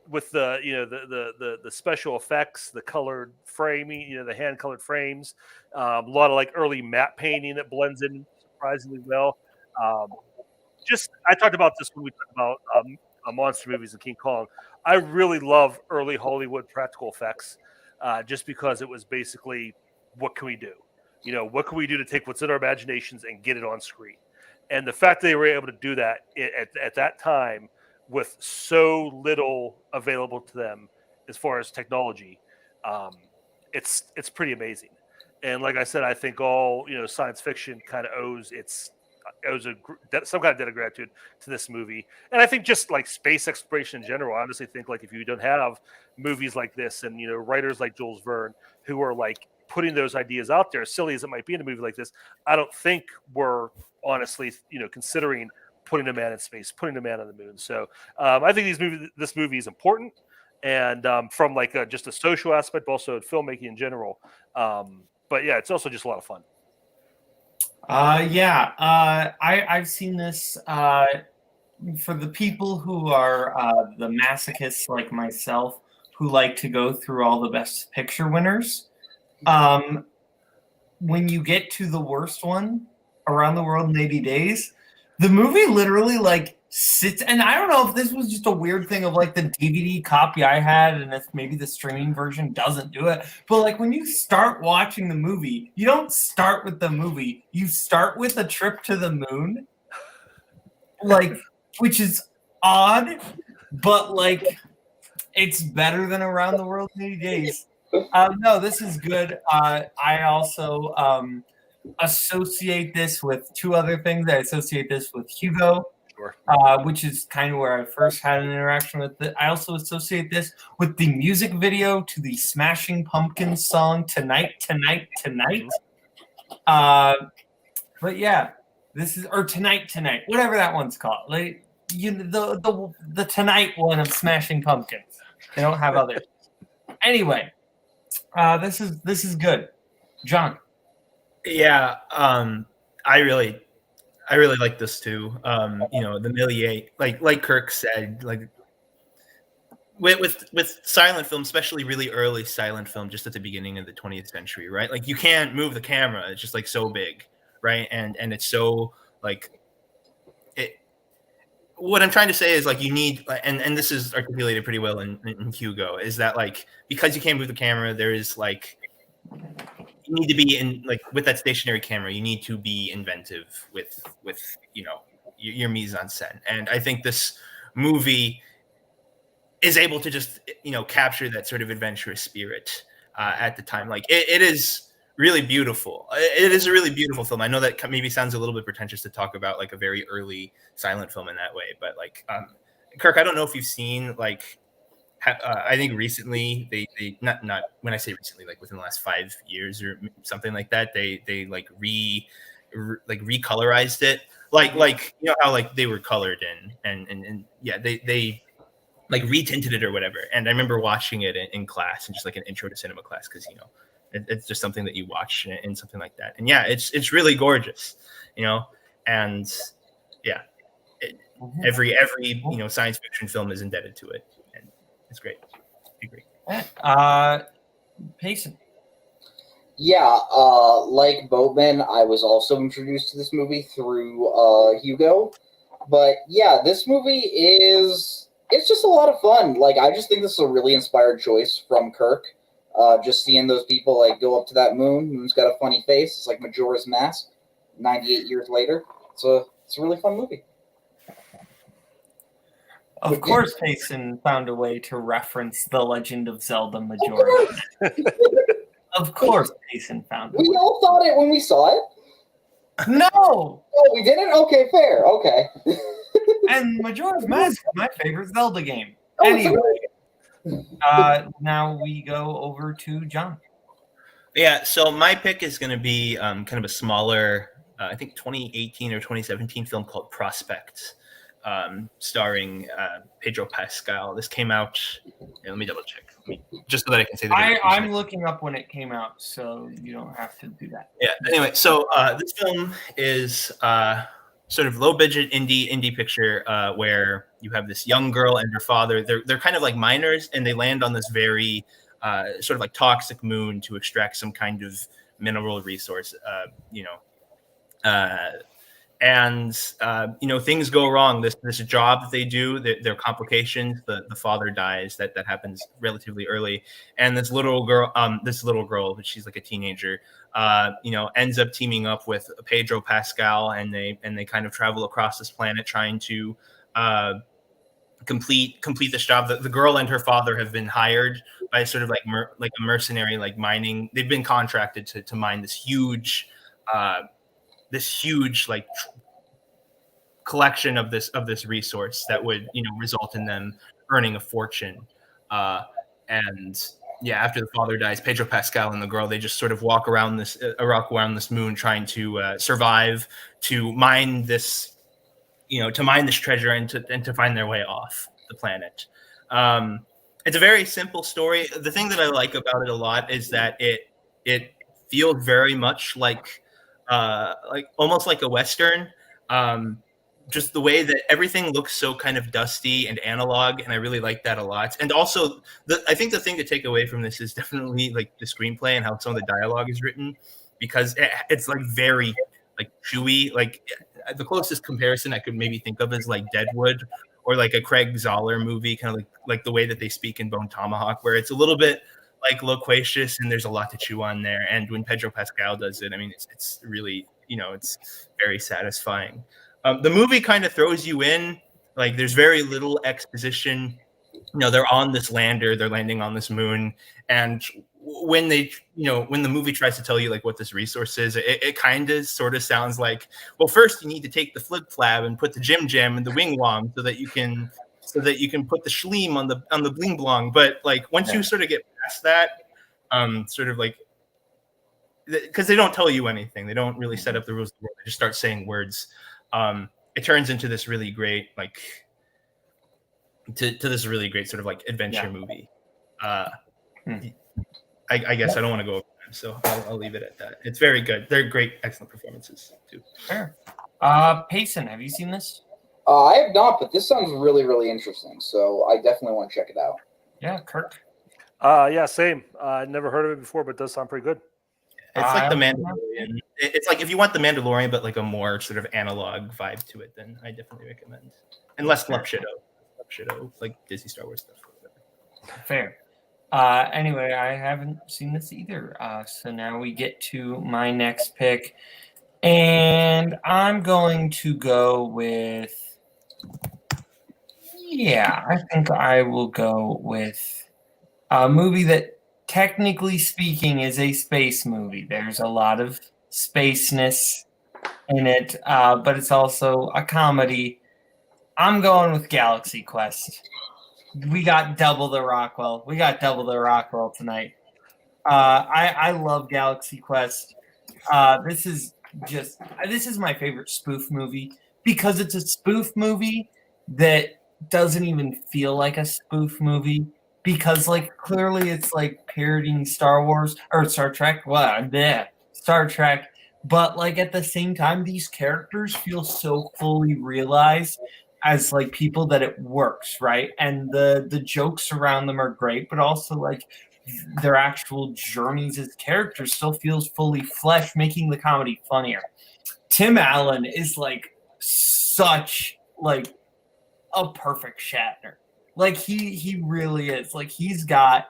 with the special effects, the colored framing, the hand colored frames, a lot of like early matte painting that blends in surprisingly well. I talked about this when we talked about monster movies and King Kong. I really love early Hollywood practical effects, just because it was basically, what can we do? What can we do to take what's in our imaginations and get it on screen? And the fact that they were able to do that at that time with so little available to them as far as technology, it's pretty amazing. And like I said, I think all science fiction kind of owes some kind of debt of gratitude to this movie. And I think just like space exploration in general, I honestly think like if you don't have movies like this and writers like Jules Verne who are like putting those ideas out there, as silly as it might be in a movie like this, I don't think we're honestly considering putting a man in space, putting a man on the moon. So I think this movie is important, and from like just a social aspect, but also filmmaking in general. But yeah, it's also just a lot of fun. I've seen this. For the people who are the masochists like myself, who like to go through all the Best Picture winners, when you get to the worst one, Around the World in 80 Days, the movie literally like sits, and I don't know if this was just a weird thing of like the DVD copy I had, and if maybe the streaming version doesn't do it, but like when you start watching the movie, you don't start with the movie, you start with a trip to the moon, like, which is odd, but like it's better than Around the World in 80 Days. No, this is good. I also associate this with two other things. I associate this with Hugo, Sure. which is kind of where I first had an interaction with it. I also associate this with the music video to the Smashing Pumpkins song "Tonight, Tonight, Tonight." But yeah, this is Tonight, Tonight, whatever that one's called. Like the Tonight one of Smashing Pumpkins. They don't have others. Anyway, this is good, John. Yeah, I really like this too. The milieu, like Kirk said, like with silent film, especially really early silent film, just at the beginning of the 20th century, right? Like you can't move the camera; it's just like so big, right? And it's so like it. What I'm trying to say is like you need, and this is articulated pretty well in Hugo, is that like because you can't move the camera, there is like. You need to be in like with that stationary camera. You need to be inventive with your mise en scène, and I think this movie is able to just capture that sort of adventurous spirit at the time. Like it is really beautiful. It is a really beautiful film. I know that maybe sounds a little bit pretentious to talk about like a very early silent film in that way, but like Kirk, I don't know if you've seen like. I think recently they not when I say recently, like within the last 5 years or something like that, they like recolorized it, like how like they were colored in and yeah they like retinted it or whatever. And I remember watching it in class and just like an intro to cinema class because it's just something that you watch in something like that. And yeah, it's really gorgeous, and yeah, every science fiction film is indebted to it. It's great. I agree. Payson. Yeah, like Boatman, I was also introduced to this movie through Hugo. But yeah, this movie it's just a lot of fun. Like I just think this is a really inspired choice from Kirk. Just seeing those people like go up to that moon. Moon's got a funny face. It's like Majora's Mask. 98 years later. It's a really fun movie. Of course, Payson found a way to reference The Legend of Zelda Majora. Of course, Payson found it. We all thought it when we saw it. No! Oh, we didn't? Okay, fair. Okay. And Majora's Mask is my favorite Zelda game. Oh, anyway, now we go over to John. Yeah, so my pick is going to be kind of a smaller, I think 2018 or 2017 film called Prospect. Starring Pedro Pascal. This came out. Let me double check, just so that I can say the date. I'm looking up when it came out, so you don't have to do that. Yeah. Anyway, so this film is sort of low budget indie picture where you have this young girl and her father. They're kind of like miners, and they land on this very sort of like toxic moon to extract some kind of mineral resource. And things go wrong. This job that they do, there are complications. The father dies. That happens relatively early. And this little girl, she's like a teenager, ends up teaming up with Pedro Pascal, and they kind of travel across this planet trying to complete this job. The girl and her father have been hired by sort of like a mercenary, like mining. They've been contracted to mine this huge like collection of this resource that would result in them earning a fortune. And yeah, after the father dies, Pedro Pascal and the girl, they just sort of walk around this moon trying to survive, to mine this treasure and to find their way off the planet. It's a very simple story. The thing that I like about it a lot is that it feels very much like almost like a Western. Just the way that everything looks so kind of dusty and analog, and I really like that a lot. And also, I think the thing to take away from this is definitely like the screenplay and how some of the dialogue is written, because it's like very like chewy. Like the closest comparison I could maybe think of is like Deadwood or like a Craig Zoller movie, kind of like the way that they speak in Bone Tomahawk, where it's a little bit like loquacious and there's a lot to chew on there. And when Pedro Pascal does it, I mean, it's really, it's very satisfying. The movie kind of throws you in, like there's very little exposition. They're on this lander, they're landing on this moon, and when they, when the movie tries to tell you like what this resource is, it kind of sort of sounds like, well, first you need to take the flip flab and put the jim jam and the wing wom so that you can put the schleem on the bling blong. But like once you sort of get past that, sort of like, because they don't tell you anything, they don't really set up the rules of the world, they just start saying words. It turns into this really great like to this really great sort of like adventure movie. I guess I don't want to go over them, so I'll leave it at that. It's very good. They're great, excellent performances too. Sure. Payson, have you seen this? I have not, but this sounds really, really interesting. So I definitely want to check it out. Yeah, Kirk. Yeah, same. I never heard of it before, but it does sound pretty good. It's like the Mandalorian. It's like if you want the Mandalorian, but like a more sort of analog vibe to it, then I definitely recommend. And less Slupshido, like Disney Star Wars stuff. Fair. Anyway, I haven't seen this either. So now we get to my next pick. And I'm going to go with... Yeah, I think I will go with a movie that, technically speaking, is a space movie. There's a lot of spaceness in it, but it's also a comedy. I'm going with Galaxy Quest. We got double the Rockwell. Tonight. I love Galaxy Quest. This is my favorite spoof movie because it's a spoof movie that doesn't even feel like a spoof movie because like clearly it's like parodying Star Wars or Star Trek. Star Trek. But like at the same time, these characters feel so fully realized as like people that it works, right? And the jokes around them are great, but also like their actual journeys as characters still feels fully fleshed, making the comedy funnier. Tim Allen is like such like a perfect Shatner. Like he really is. Like he's got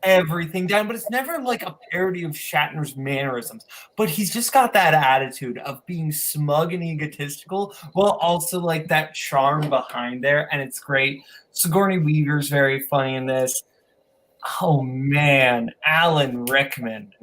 everything down, but it's never like a parody of Shatner's mannerisms. But he's just got that attitude of being smug and egotistical, while also like that charm behind there, and it's great. Sigourney Weaver's very funny in this. Oh man, Alan Rickman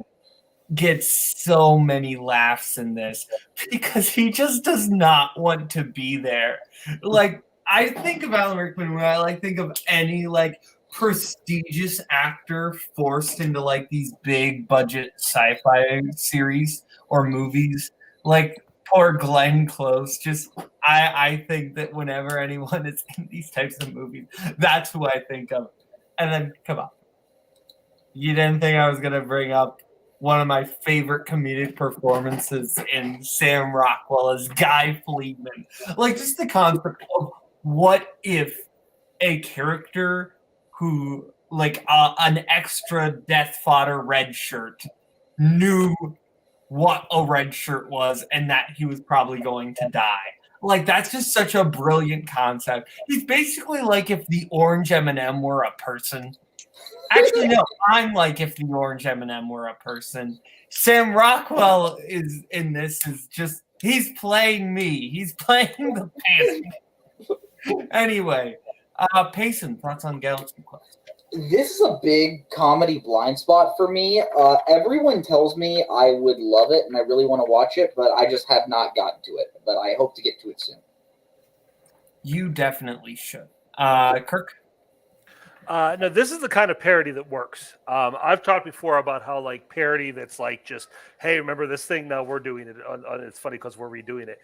gets so many laughs in this because he just does not want to be there. Like I think of Alan Rickman when I like think of any like prestigious actor forced into like these big budget sci-fi series or movies, like poor Glenn Close. Just I think that whenever anyone is in these types of movies, that's who I think of. And then come on, you didn't think I was gonna bring up one of my favorite comedic performances in Sam Rockwell as Guy Fleetman. Like just the concept of what if a character who, like an extra death fodder red shirt, knew what a red shirt was and that he was probably going to die. Like, that's just such a brilliant concept. He's basically like if the orange M&M were a person. Actually, no, I'm like if the orange M&M were a person. Sam Rockwell is in this is just, he's playing me. He's playing the panic. Anyway. Payson, thoughts on Galaxy Quest? This is a big comedy blind spot for me. Everyone tells me I would love it and I really want to watch it, but I just have not gotten to it. But I hope to get to it soon. You definitely should. Kirk? No, this is the kind of parody that works. I've talked before about how like parody that's like just, hey, remember this thing? Now we're doing it. It's funny because we're redoing it.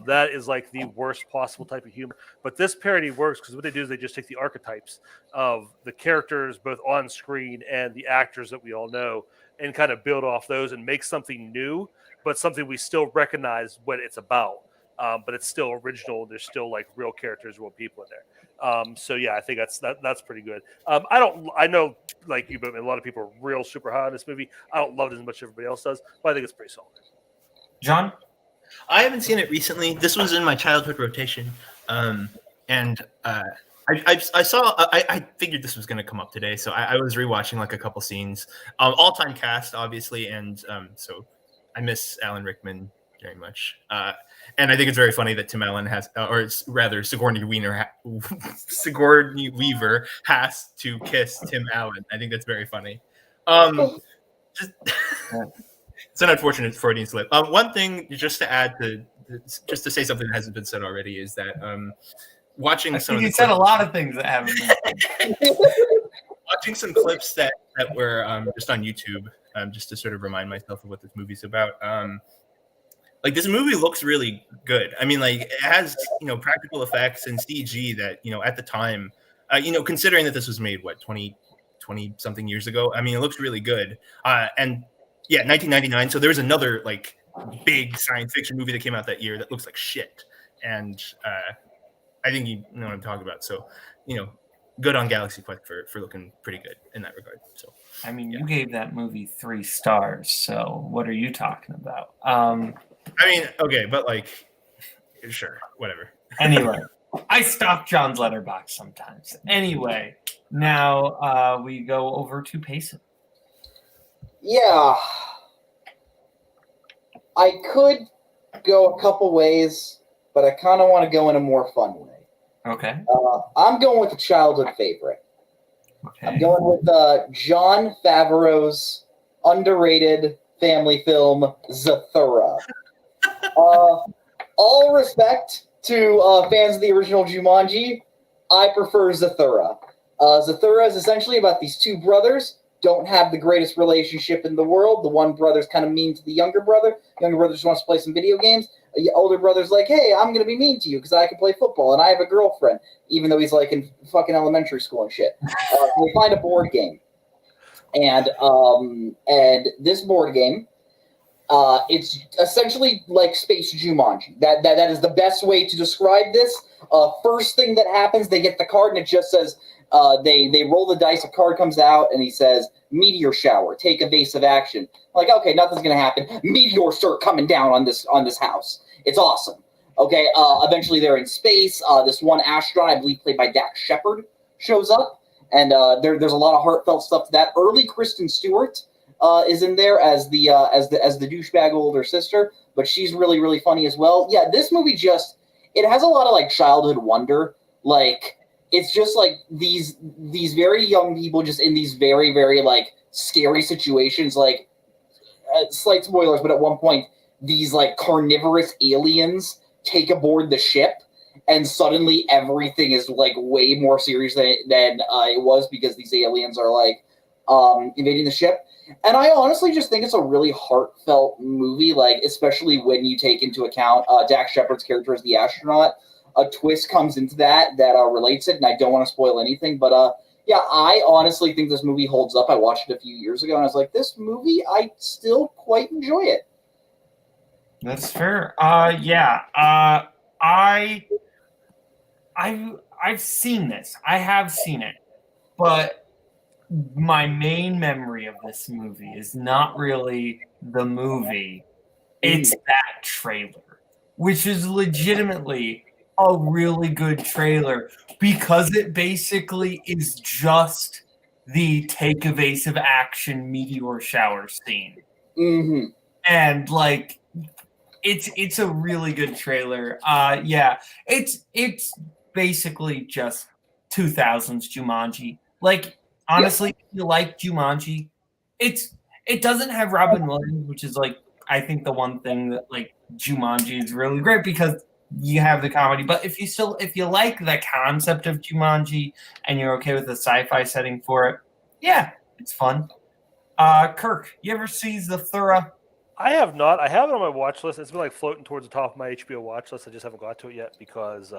That is like the worst possible type of humor. But this parody works because what they do is they just take the archetypes of the characters both on screen and the actors that we all know and kind of build off those and make something new, but something we still recognize what it's about. But it's still original. There's still like real characters, real people in there. So yeah, I think that's pretty good. I know like you, but a lot of people are real super high on this movie. I don't love it as much as everybody else does, but I think it's pretty solid. John? I haven't seen it recently. This was in my childhood rotation, and I saw. I figured this was going to come up today, so I was rewatching like a couple scenes. All-time cast, obviously, and so I miss Alan Rickman very much. And I think it's very funny that Tim Allen has, or rather, Sigourney Weaver has to kiss Tim Allen. I think that's very funny. Just, it's an unfortunate Freudian slip. One thing, just to add to, just to say something that hasn't been said already, is that watching some of the said a lot of things that haven't been said. Watching some clips that were just on YouTube, just to sort of remind myself of what this movie's about. Like, this movie looks really good. I mean, like, it has, practical effects and CG that, at the time, considering that this was made, 20 something years ago. I mean, it looks really good. And yeah, 1999. So there's another like big science fiction movie that came out that year that looks like shit. And I think you know what I'm talking about. So, good on Galaxy Quest for looking pretty good in that regard. So, I mean, you gave that movie 3 stars. So what are you talking about? I mean, okay, but like, sure, whatever. Anyway, I stalk John's letterbox sometimes. Anyway, now we go over to Payson. Yeah. I could go a couple ways, but I kind of want to go in a more fun way. Okay. I'm going with a childhood favorite. Okay. I'm going with Jon Favreau's underrated family film, Zathura. All respect to fans of the original Jumanji, I prefer Zathura. Zathura is essentially about these two brothers, don't have the greatest relationship in the world. The one brother's kind of mean to the younger brother. The younger brother just wants to play some video games. The older brother's like, hey, I'm going to be mean to you because I can play football and I have a girlfriend, even though he's like in fucking elementary school and shit. They find a board game. And this board game, it's essentially like Space Jumanji. That is the best way to describe this. First thing that happens, they get the card and it just says, they roll the dice, a card comes out, and he says, meteor shower, take evasive action. Like, okay, nothing's going to happen. Meteors start coming down on this house. It's awesome. Okay, eventually they're in space. This one astronaut, I believe played by Dax Shepard, shows up. And there's a lot of heartfelt stuff to that. Early Kristen Stewart is in there as the douchebag older sister, but she's really, really funny as well. Yeah, this movie it has a lot of like childhood wonder. Like, it's just like these very young people just in these very, very like scary situations. Like, slight spoilers, but at one point these like carnivorous aliens take aboard the ship, and suddenly everything is like way more serious than it was because these aliens are like invading the ship. And I honestly just think it's a really heartfelt movie, like especially when you take into account Dax Shepard's character as the astronaut. A twist comes into that relates it, and I don't want to spoil anything, but yeah, I honestly think this movie holds up. I watched it a few years ago, and I was like, this movie, I still quite enjoy it. That's fair. Yeah. I've seen this. I have seen it, but my main memory of this movie is not really the movie. It's that trailer, which is legitimately a really good trailer because it basically is just the take evasive action meteor shower scene. Mm-hmm. And like, it's a really good trailer. Yeah, it's basically just 2000s Jumanji. Like, honestly, if you like Jumanji, it doesn't have Robin Williams, which is like, I think the one thing that like Jumanji is really great because you have the comedy. But if you like the concept of Jumanji and you're okay with the sci-fi setting for it, yeah, it's fun. Kirk, you ever see Zathura? I have not. I have it on my watch list. It's been like floating towards the top of my HBO watch list. I just haven't got to it yet because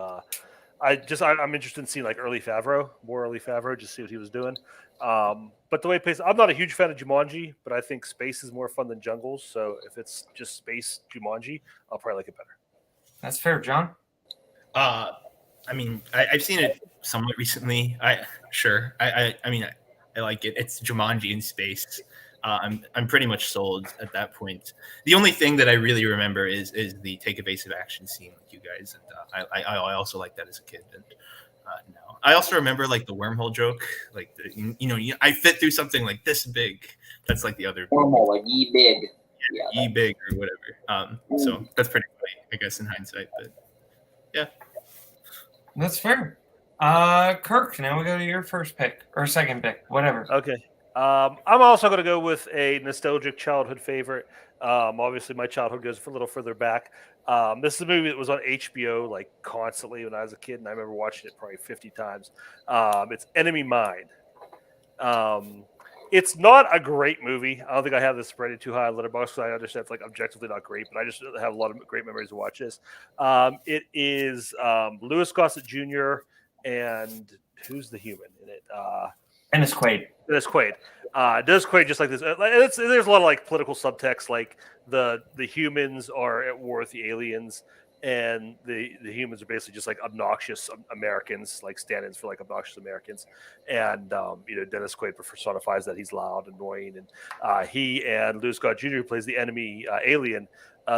I'm interested in seeing like more early Favreau, just see what he was doing. But the way it plays, I'm not a huge fan of Jumanji, but I think space is more fun than jungles. So if it's just space Jumanji, I'll probably like it better. That's fair, John. I mean, I've seen it somewhat recently. I mean, I like it. It's Jumanji in space. I'm pretty much sold at that point. The only thing that I really remember is the take evasive action scene with you guys, and I also liked that as a kid. And no, I also remember like the wormhole joke, like I fit through something like this big. That's like the other Wormhole, like ye big. Yeah, big or whatever. So that's pretty funny, I guess, in hindsight. But yeah, that's fair. Kirk, now we go to your first pick or second pick, whatever. Okay. I'm also going to go with a nostalgic childhood favorite. Obviously, my childhood goes a little further back. This is a movie that was on HBO like constantly when I was a kid, and I remember watching it probably 50 times. It's Enemy Mine. It's not a great movie. I don't think I have this rated too high on Letterboxd because I understand it's like objectively not great, but I just have a lot of great memories to watch this. It is Louis Gossett Jr. and who's the human in it? Dennis Quaid. Dennis Quaid. Dennis Quaid, just like this. There's a lot of like political subtext, like the humans are at war with the aliens, and the humans are basically just like obnoxious Americans, like stand-ins for like obnoxious Americans. And Dennis Quaid personifies that. He's loud, annoying, and he and Louis Gossett Jr., who plays the enemy alien,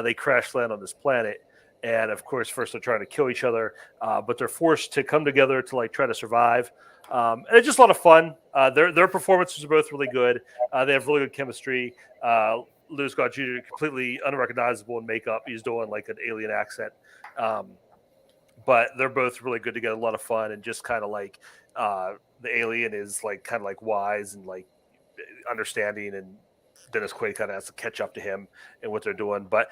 they crash land on this planet. And of course, first they're trying to kill each other, but they're forced to come together to like try to survive. And it's just a lot of fun. Their performances are both really good. They have really good chemistry. Louis Gossett Jr. completely unrecognizable in makeup. He's doing like an alien accent. But they're both really good together, a lot of fun, and just kind of like the alien is like kind of like wise and like understanding, and Dennis Quaid kind of has to catch up to him and what they're doing. But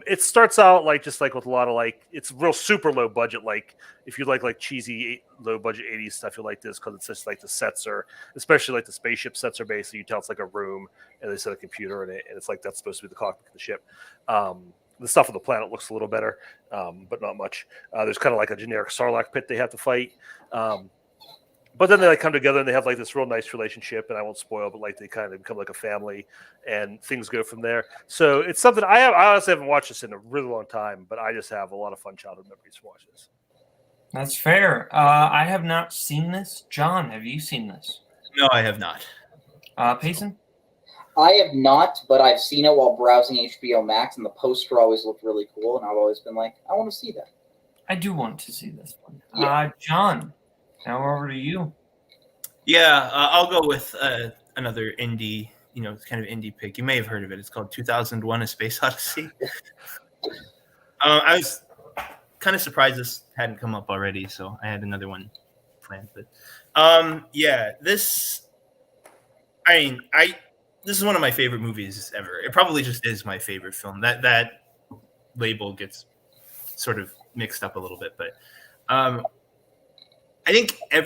it starts out like just like with a lot of like, it's real super low budget. Like if you like cheesy low budget 80s stuff, you like this because it's just like the sets are, especially like the spaceship sets are basically, you tell it's like a room and they set a computer in it. And it's like, that's supposed to be the cockpit of the ship. The stuff on the planet looks a little better, but not much. There's kind of like a generic Sarlacc pit they have to fight. But then they like come together and they have like this real nice relationship, and I won't spoil, but like they kind of become like a family, and things go from there. So it's something I honestly haven't watched this in a really long time, but I just have a lot of fun childhood memories from watching this. That's fair. I have not seen this. John, have you seen this? No, I have not. Payson? I have not, but I've seen it while browsing HBO Max, and the poster always looked really cool, and I've always been like, I want to see that. I do want to see this one. Yeah. John, now over to you. Yeah, I'll go with another indie, kind of indie pick. You may have heard of it. It's called 2001: A Space Odyssey. I was kind of surprised this hadn't come up already, so I had another one planned. But this is one of my favorite movies ever. It probably just is my favorite film. That label gets sort of mixed up a little bit, but I think I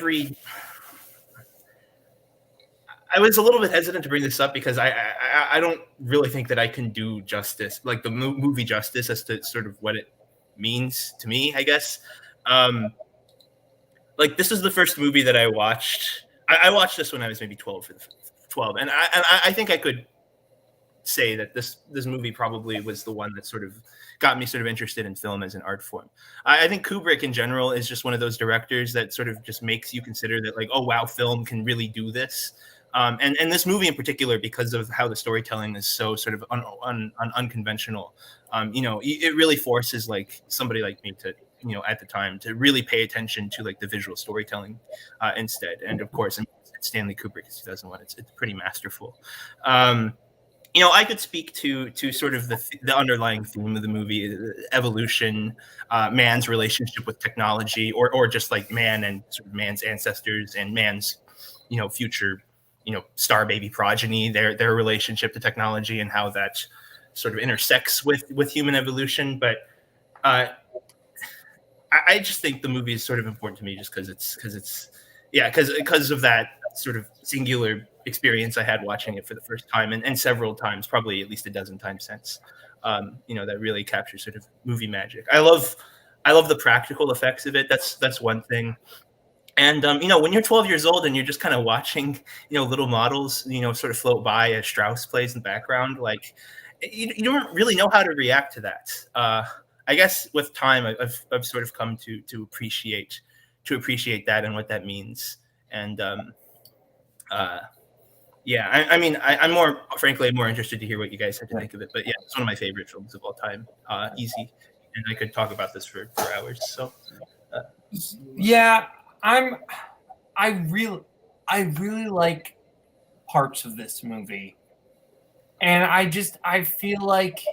was a little bit hesitant to bring this up because I don't really think that I can do justice, like the movie justice, as to sort of what it means to me, I guess. Like this is the first movie that I watched. I watched this when I was maybe 12, and I think I could say that this movie probably was the one that sort of got me sort of interested in film as an art form. I think Kubrick in general is just one of those directors that sort of just makes you consider that, like, oh wow, film can really do this. And this movie in particular, because of how the storytelling is so sort of unconventional, it really forces like somebody like me to, at the time, to really pay attention to like the visual storytelling instead. And of course, Stanley Kubrick, 2001, it's pretty masterful. I could speak to sort of the underlying theme of the movie, evolution, man's relationship with technology, or just like man and sort of man's ancestors and man's, future, star baby progeny, their relationship to technology and how that sort of intersects with human evolution. But I just think the movie is sort of important to me just because of that sort of singular experience I had watching it for the first time and several times, probably at least a dozen times since, that really captures sort of movie magic. I love the practical effects of it. That's one thing. And, when you're 12 years old and you're just kind of watching, little models, sort of float by as Strauss plays in the background, like you don't really know how to react to that. I guess with time, I've sort of come to appreciate that and what that means. And, Yeah, I mean, I'm frankly more interested to hear what you guys had to think of it. But yeah, it's one of my favorite films of all time. Easy, and I could talk about this for hours. So, yeah, I really like parts of this movie, and I feel like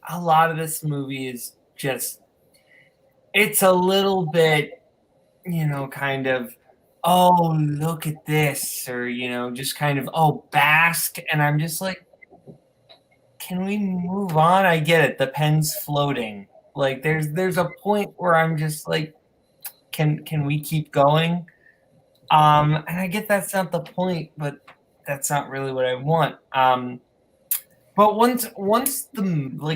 a lot of this movie is just, it's a little bit, kind of, oh, look at this, or, just kind of, oh, bask. And I'm just like, can we move on? I get it. The pen's floating. Like there's a point where I'm just like, can we keep going? And I get that's not the point, but that's not really what I want. But once the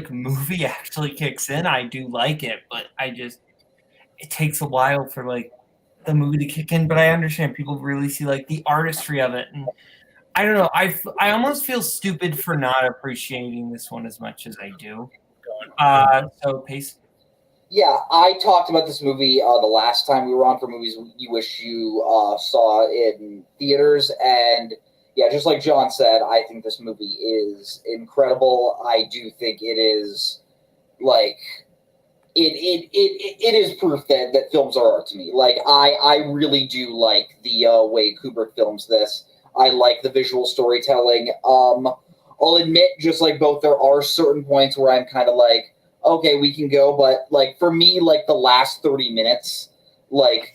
movie actually kicks in, I do like it, but it takes a while for the movie to kick in. But I understand people really see the artistry of it, and I don't know. I almost feel stupid for not appreciating this one as much as I do. So Pace. Yeah, I talked about this movie the last time we were on for movies you wish you saw in theaters, and yeah, just like John said, I think this movie is incredible. I do think it is it is proof that films are art to me. I really do like the way Kubrick films this. I like the visual storytelling. I'll admit, just like both, there are certain points where I'm kind of okay, we can go, but for me, the last 30 minutes,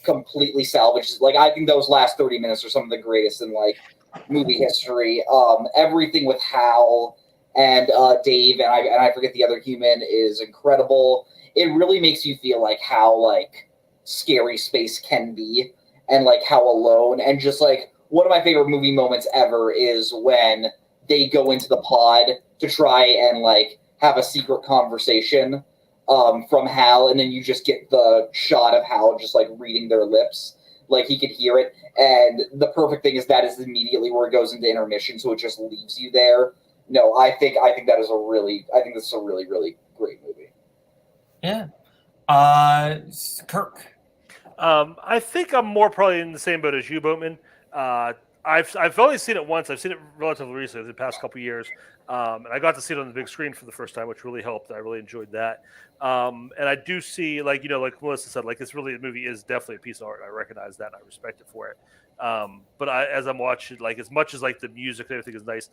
completely salvaged. I think those last 30 minutes are some of the greatest in movie history. Everything with Hal and Dave, and I forget the other human, is incredible. It really makes you feel how scary space can be, and how alone, and just one of my favorite movie moments ever is when they go into the pod to try and have a secret conversation from Hal, and then you just get the shot of Hal just reading their lips, he could hear it. And the perfect thing is that is immediately where it goes into intermission, so it just leaves you there. No, I think this is a really really great movie. Yeah. Kirk. I think I'm more probably in the same boat as you, Boatman. I've only seen it once. I've seen it relatively recently, the past couple of years, and I got to see it on the big screen for the first time, which really helped. I really enjoyed that. And I do see, like Melissa said, this movie is definitely a piece of art. I recognize that, and I respect it for it. But as I'm watching, as much as the music and everything is nice,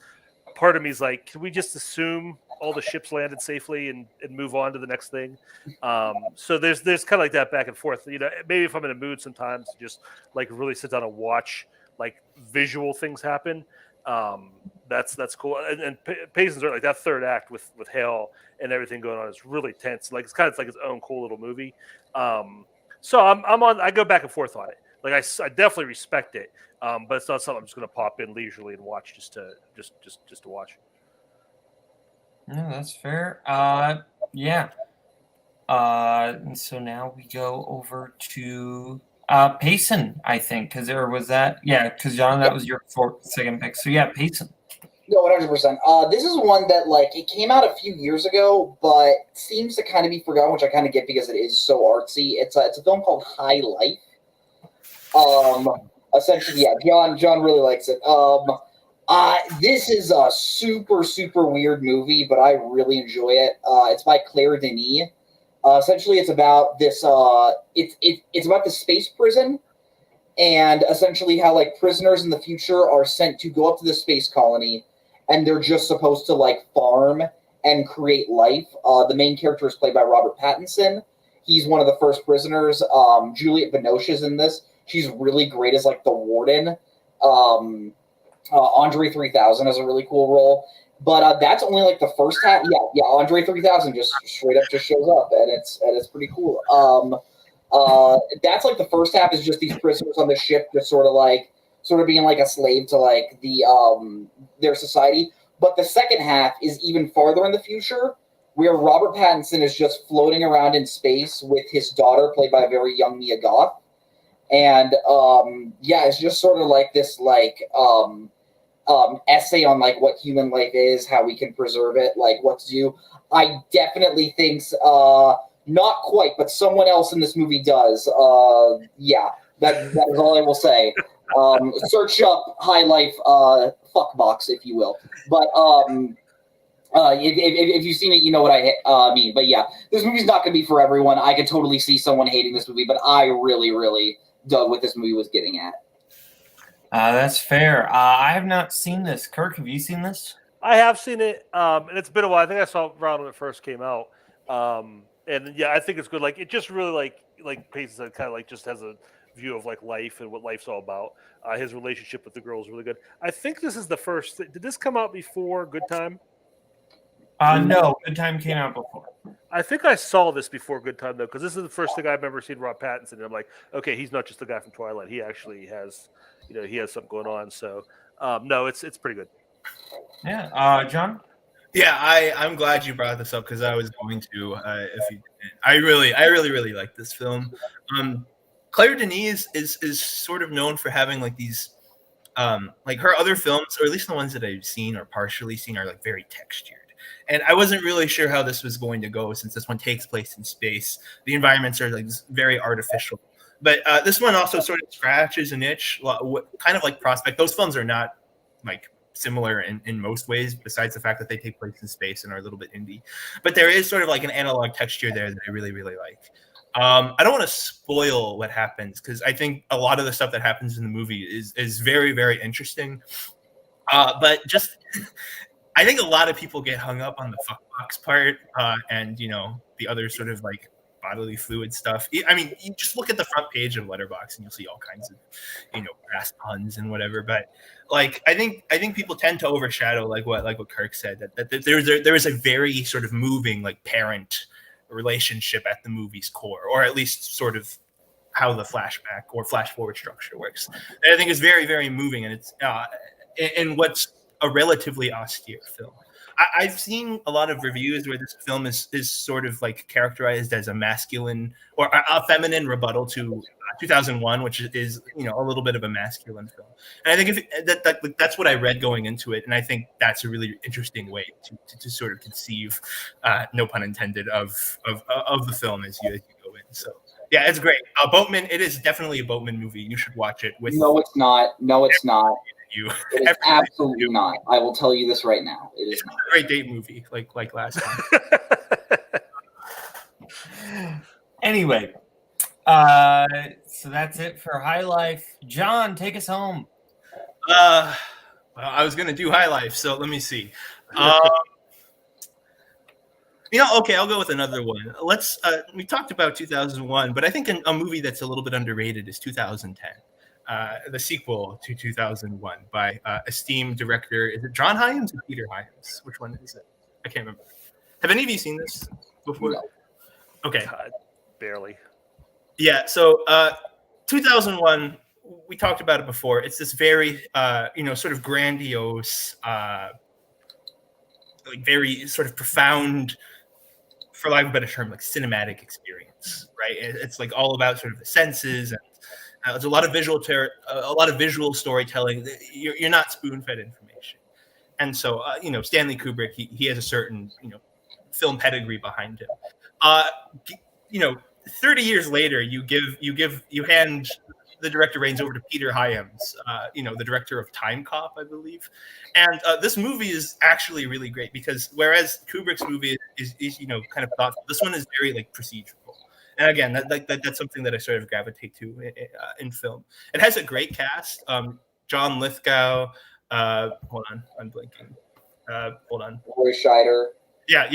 part of me is can we just assume all the ships landed safely and move on to the next thing? So there's kind of that back and forth. Maybe if I'm in a mood sometimes, just really sit down and watch visual things happen. That's cool. And Payson's right, that third act with Hale and everything going on is really tense. It's kind of its own cool little movie. So I go back and forth on it. I definitely respect it, but it's not something I'm just going to pop in leisurely and watch just to watch. No, that's fair. Yeah. And so now we go over to Payson, I think, because John, that was your second pick. So yeah, Payson. No, 100%. This is one that it came out a few years ago, but seems to kind of be forgotten, which I kind of get because it is so artsy. It's a film called High Life. Essentially, yeah, John really likes it. This is a super, super weird movie, but I really enjoy it. It's by Claire Denis. Essentially, it's about this. It's about the space prison, and essentially how prisoners in the future are sent to go up to the space colony, and they're just supposed to farm and create life. The main character is played by Robert Pattinson. He's one of the first prisoners. Juliette Binoche's in this. She's really great as the warden. Andre 3000 has a really cool role. But that's only the first half. Yeah, Andre 3000 just straight up just shows up, and it's pretty cool. That's the first half is just these prisoners on the ship, just sort of being a slave to the their society. But the second half is even farther in the future, where Robert Pattinson is just floating around in space with his daughter, played by a very young Mia Goth, and it's just sort of this essay on what human life is, how we can preserve it, what to do. I definitely think not quite, but someone else in this movie does. That is all I will say. Search up High Life fuck box, if you will. But if you've seen it, you know what I mean. But yeah, this movie's not going to be for everyone. I could totally see someone hating this movie, but I really, really dug what this movie was getting at. That's fair. I have not seen this. Kirk, have you seen this? I have seen it, and it's been a while. I think I saw it around when it first came out. And yeah, I think it's good. Like, it just really like paints kind of like just has a view of like life and what life's all about. His relationship with the girl is really good. I think this is the first. Did this come out before Good Time? No, Good Time came out before. I think I saw this before Good Time though, because this is the first thing I've ever seen Rob Pattinson. And I'm like, okay, he's not just the guy from Twilight. He actually has, he has something going on. So no, it's pretty good. Yeah, John. Yeah, I'm glad you brought this up because I was going to. If you didn't, I really like this film. Claire Denis is sort of known for having like these, like her other films, or at least the ones that I've seen or partially seen, are like very textured. And I wasn't really sure how this was going to go since this one takes place in space. The environments are like very artificial. But this one also sort of scratches an itch, kind of like Prospect. Those films are not like similar in most ways, besides the fact that they take place in space and are a little bit indie. But there is sort of like an analog texture there that I really, really like. I don't want to spoil what happens because I think a lot of the stuff that happens in the movie is very, very interesting. But just, I think a lot of people get hung up on the fuck box part and, the other sort of like bodily fluid stuff. I mean, you just look at the front page of Letterboxd and you'll see all kinds of, brass puns and whatever. But like, I think people tend to overshadow like what Kirk said, that there is a very sort of moving like parent relationship at the movie's core, or at least sort of how the flashback or flash forward structure works. And I think is very, very moving, and it's in what's a relatively austere film. I've seen a lot of reviews where this film is sort of like characterized as a masculine or a feminine rebuttal to 2001, which is a little bit of a masculine film. And I think that's what I read going into it, and I think that's a really interesting way to sort of conceive, no pun intended, of the film as you go in. So yeah, it's great. Boatman, it is definitely a Boatman movie. You should watch it. No, it's not. No, it's not. It is absolutely you. not. I will tell you this right now. It's not a great date movie, like last time. Anyway, so that's it for High Life. John, take us home. Well, I was gonna do High Life, so let me see. Okay, I'll go with another one. Let's. We talked about 2001, but I think a movie that's a little bit underrated is 2010. The sequel to 2001 by esteemed director. Is it John Hyams or Peter Hyams? Which one is it? I can't remember. Have any of you seen this before? No. Okay. Barely. Yeah. So 2001, we talked about it before. It's this very, sort of grandiose, like very sort of profound, for lack of a better term, like cinematic experience, right? It's like all about sort of the senses and there's a lot of visual storytelling. You're not spoon-fed information, and so Stanley Kubrick, he has a certain film pedigree behind him. 30 years later, you hand the director reins over to Peter Hyams, the director of Time Cop, I believe, and this movie is actually really great because whereas Kubrick's movie is kind of thoughtful, this one is very like procedural. And again, that's something that I sort of gravitate to in film. It has a great cast. John Lithgow. Hold on, I'm blanking. Hold on. Roy Scheider. Yeah.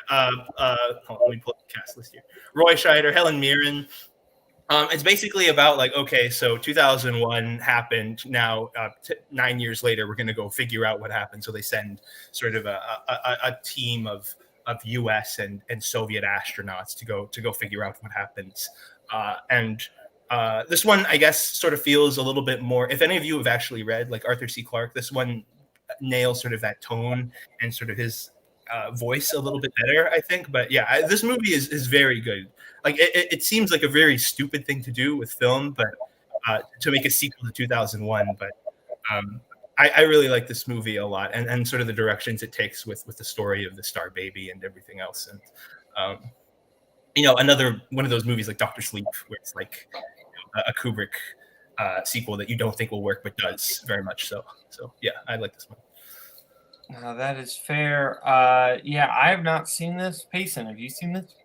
Hold on, let me pull up the cast list here. Roy Scheider, Helen Mirren. It's basically about like, okay, so 2001 happened. Now, 9 years later, we're going to go figure out what happened. So they send sort of a team of U.S. and Soviet astronauts to go figure out what happens. And this one, I guess, sort of feels a little bit more. If any of you have actually read like Arthur C. Clarke, this one nails sort of that tone and sort of his voice a little bit better, I think. But yeah, this movie is very good. Like it seems like a very stupid thing to do with film, but to make a sequel to 2001. But I really like this movie a lot, and sort of the directions it takes with the story of the star baby and everything else. And another one of those movies like Dr. Sleep, where it's like a Kubrick sequel that you don't think will work, but does very much so. So yeah, I like this one. That is fair. Yeah, I have not seen this. Payson, have you seen this?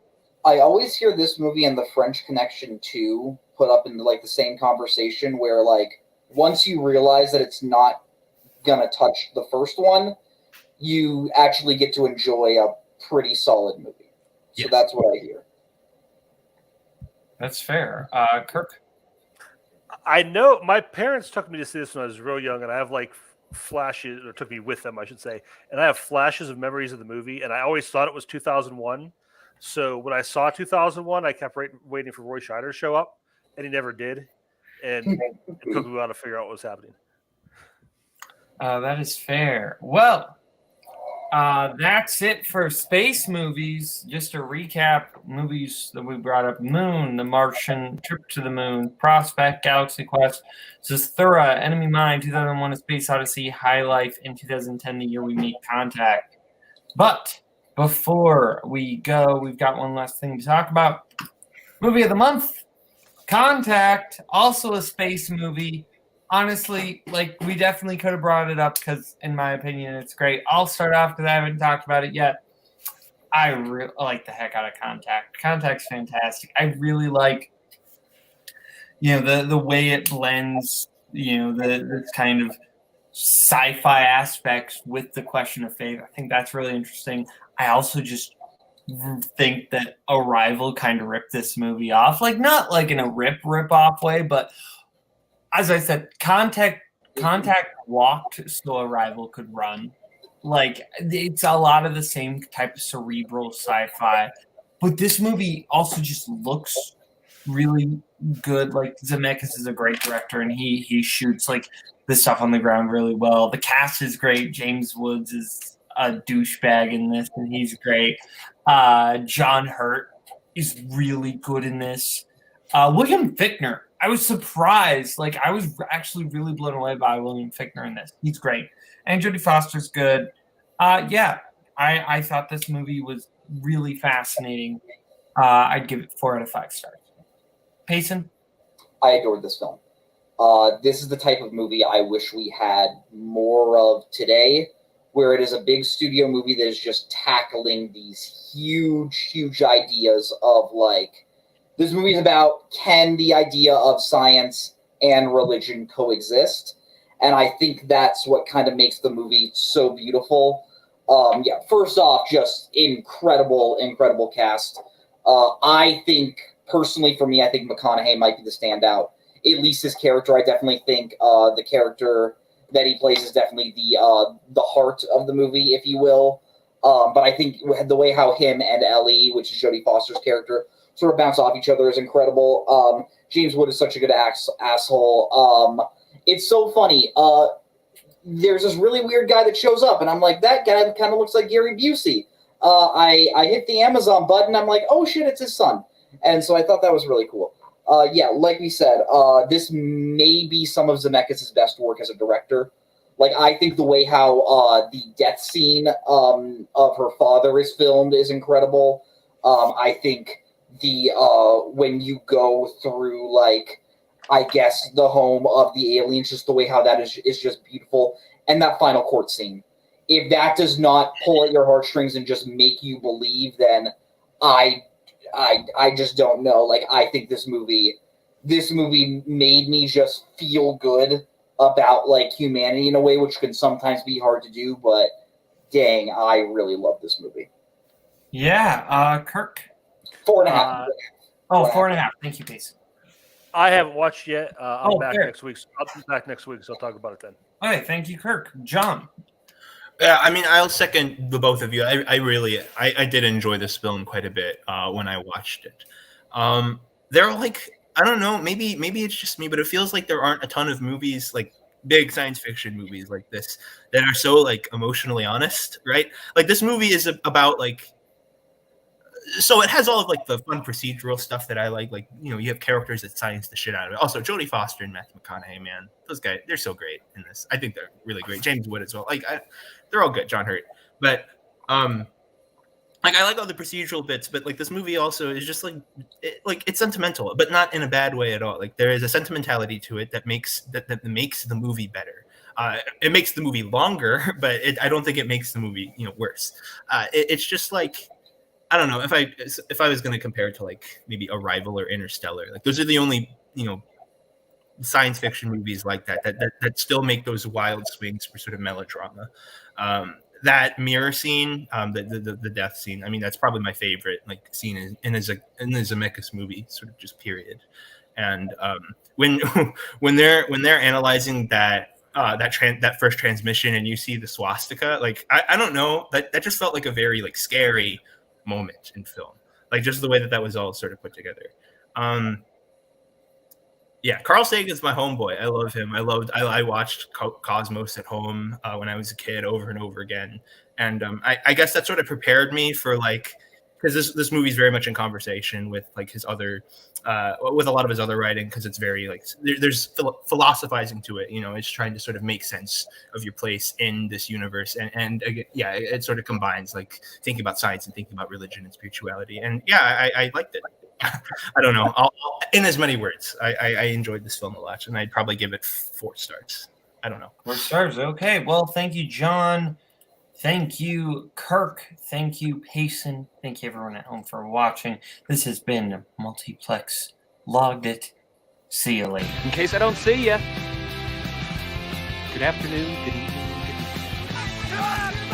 I always hear this movie and The French Connection 2 put up in like the same conversation where like once you realize that it's not gonna touch the first one, you actually get to enjoy a pretty solid movie. So Yes. that's what I hear. That's fair. Kirk? I know my parents took me to see this when I was real young, and I have like flashes, or took me with them, I should say, and I have flashes of memories of the movie, and I always thought it was 2001. So when I saw 2001, I kept waiting for Roy Scheider to show up, and he never did, and it took me a while to figure out what was happening. That is fair. Well, that's it for space movies. Just to recap, movies that we brought up: Moon, The Martian, Trip to the Moon, Prospect, Galaxy Quest, Zathura, Enemy Mine, 2001: A Space Odyssey, High Life, and 2010, the year we made contact. But before we go, we've got one last thing to talk about. Movie of the month, Contact, also a space movie. Honestly, like, we definitely could have brought it up because, in my opinion, it's great. I'll start off because I haven't talked about it yet. I really like the heck out of Contact. Contact's fantastic. I really like, the way it blends, the kind of sci-fi aspects with the question of faith. I think that's really interesting. I also just think that Arrival kind of ripped this movie off. Like, not like in a rip-off way, but as I said, Contact walked so Arrival could run. Like, it's a lot of the same type of cerebral sci-fi. But this movie also just looks really good. Like, Zemeckis is a great director, and he shoots, like, the stuff on the ground really well. The cast is great. James Woods is a douchebag in this, and he's great. John Hurt is really good in this. William Fichtner, I was surprised. Like, I was actually really blown away by William Fichtner in this. He's great. And Jodie Foster's good. Yeah, I thought this movie was really fascinating. I'd give it 4 out of 5 stars. Payson? I adored this film. This is the type of movie I wish we had more of today, where it is a big studio movie that is just tackling these huge ideas of, like, this movie is about, can the idea of science and religion coexist? And I think that's what kind of makes the movie so beautiful. Yeah, first off, just incredible cast. I think, personally, for me, I think McConaughey might be the standout. At least his character, I definitely think the character that he plays is definitely the heart of the movie, if you will. But I think the way how him and Ellie, which is Jodie Foster's character, sort of bounce off each other is incredible. James Wood is such a good asshole. It's so funny. There's this really weird guy that shows up, and I'm like, that guy kind of looks like Gary Busey. I hit the Amazon button. I'm like, oh shit, it's his son. And so I thought that was really cool. Yeah, like we said, this may be some of Zemeckis' best work as a director. Like, I think the way how the death scene of her father is filmed is incredible. I think the when you go through, like, I guess the home of the aliens, just the way how that is just beautiful. And that final court scene. If that does not pull at your heartstrings and just make you believe, then I just don't know. Like, I think this movie made me just feel good about, like, humanity in a way, which can sometimes be hard to do, but dang, I really love this movie. Yeah, Kirk? 4.5. 4.5. Thank you, Pace. I haven't watched yet. I'll be back fair. next week. I'll be back next week, so I'll talk about it then. Okay, thank you, Kirk. John? Yeah, I mean, I'll second the both of you. I really did enjoy this film quite a bit when I watched it. There are, like, I don't know, maybe it's just me, but it feels like there aren't a ton of movies, like big science fiction movies like this, that are so, like, emotionally honest, right? Like, this movie is about, like, so it has all of, like, the fun procedural stuff that I like. Like, you have characters that science the shit out of it. Also, Jodie Foster and Matthew McConaughey, man, those guys, they're so great in this. I think they're really great. James Wood as well. Like, they're all good. John Hurt, but like I like all the procedural bits, but like this movie also is just like it's sentimental, but not in a bad way at all. Like there is a sentimentality to it that makes that makes the movie better. It makes the movie longer, but I don't think it makes the movie worse. It's just like I don't know if I was going to compare it to like maybe Arrival or Interstellar. Like those are the only science fiction movies like that still make those wild swings for sort of melodrama. That mirror scene, the death scene. I mean, that's probably my favorite like scene in the Zemeckis movie, sort of just period. And when they're analyzing that first transmission, and you see the swastika, like I don't know, that just felt like a very like scary moment in film, like just the way that was all sort of put together. Yeah, Carl Sagan's my homeboy. I love him. I watched Cosmos at home when I was a kid over and over again. And I guess that sort of prepared me for like, because this movie's very much in conversation with like his other, with a lot of his other writing, because it's very like, there's philosophizing to it. It's trying to sort of make sense of your place in this universe. And again, yeah, it sort of combines like thinking about science and thinking about religion and spirituality. And yeah, I liked it. I don't know. In as many words, I enjoyed this film a lot, and I'd probably give it 4 stars. I don't know. 4 stars. Okay. Well, thank you, John. Thank you, Kirk. Thank you, Payson. Thank you, everyone at home, for watching. This has been Multiplex. Logged it. See you later. In case I don't see ya. Good afternoon, good evening, good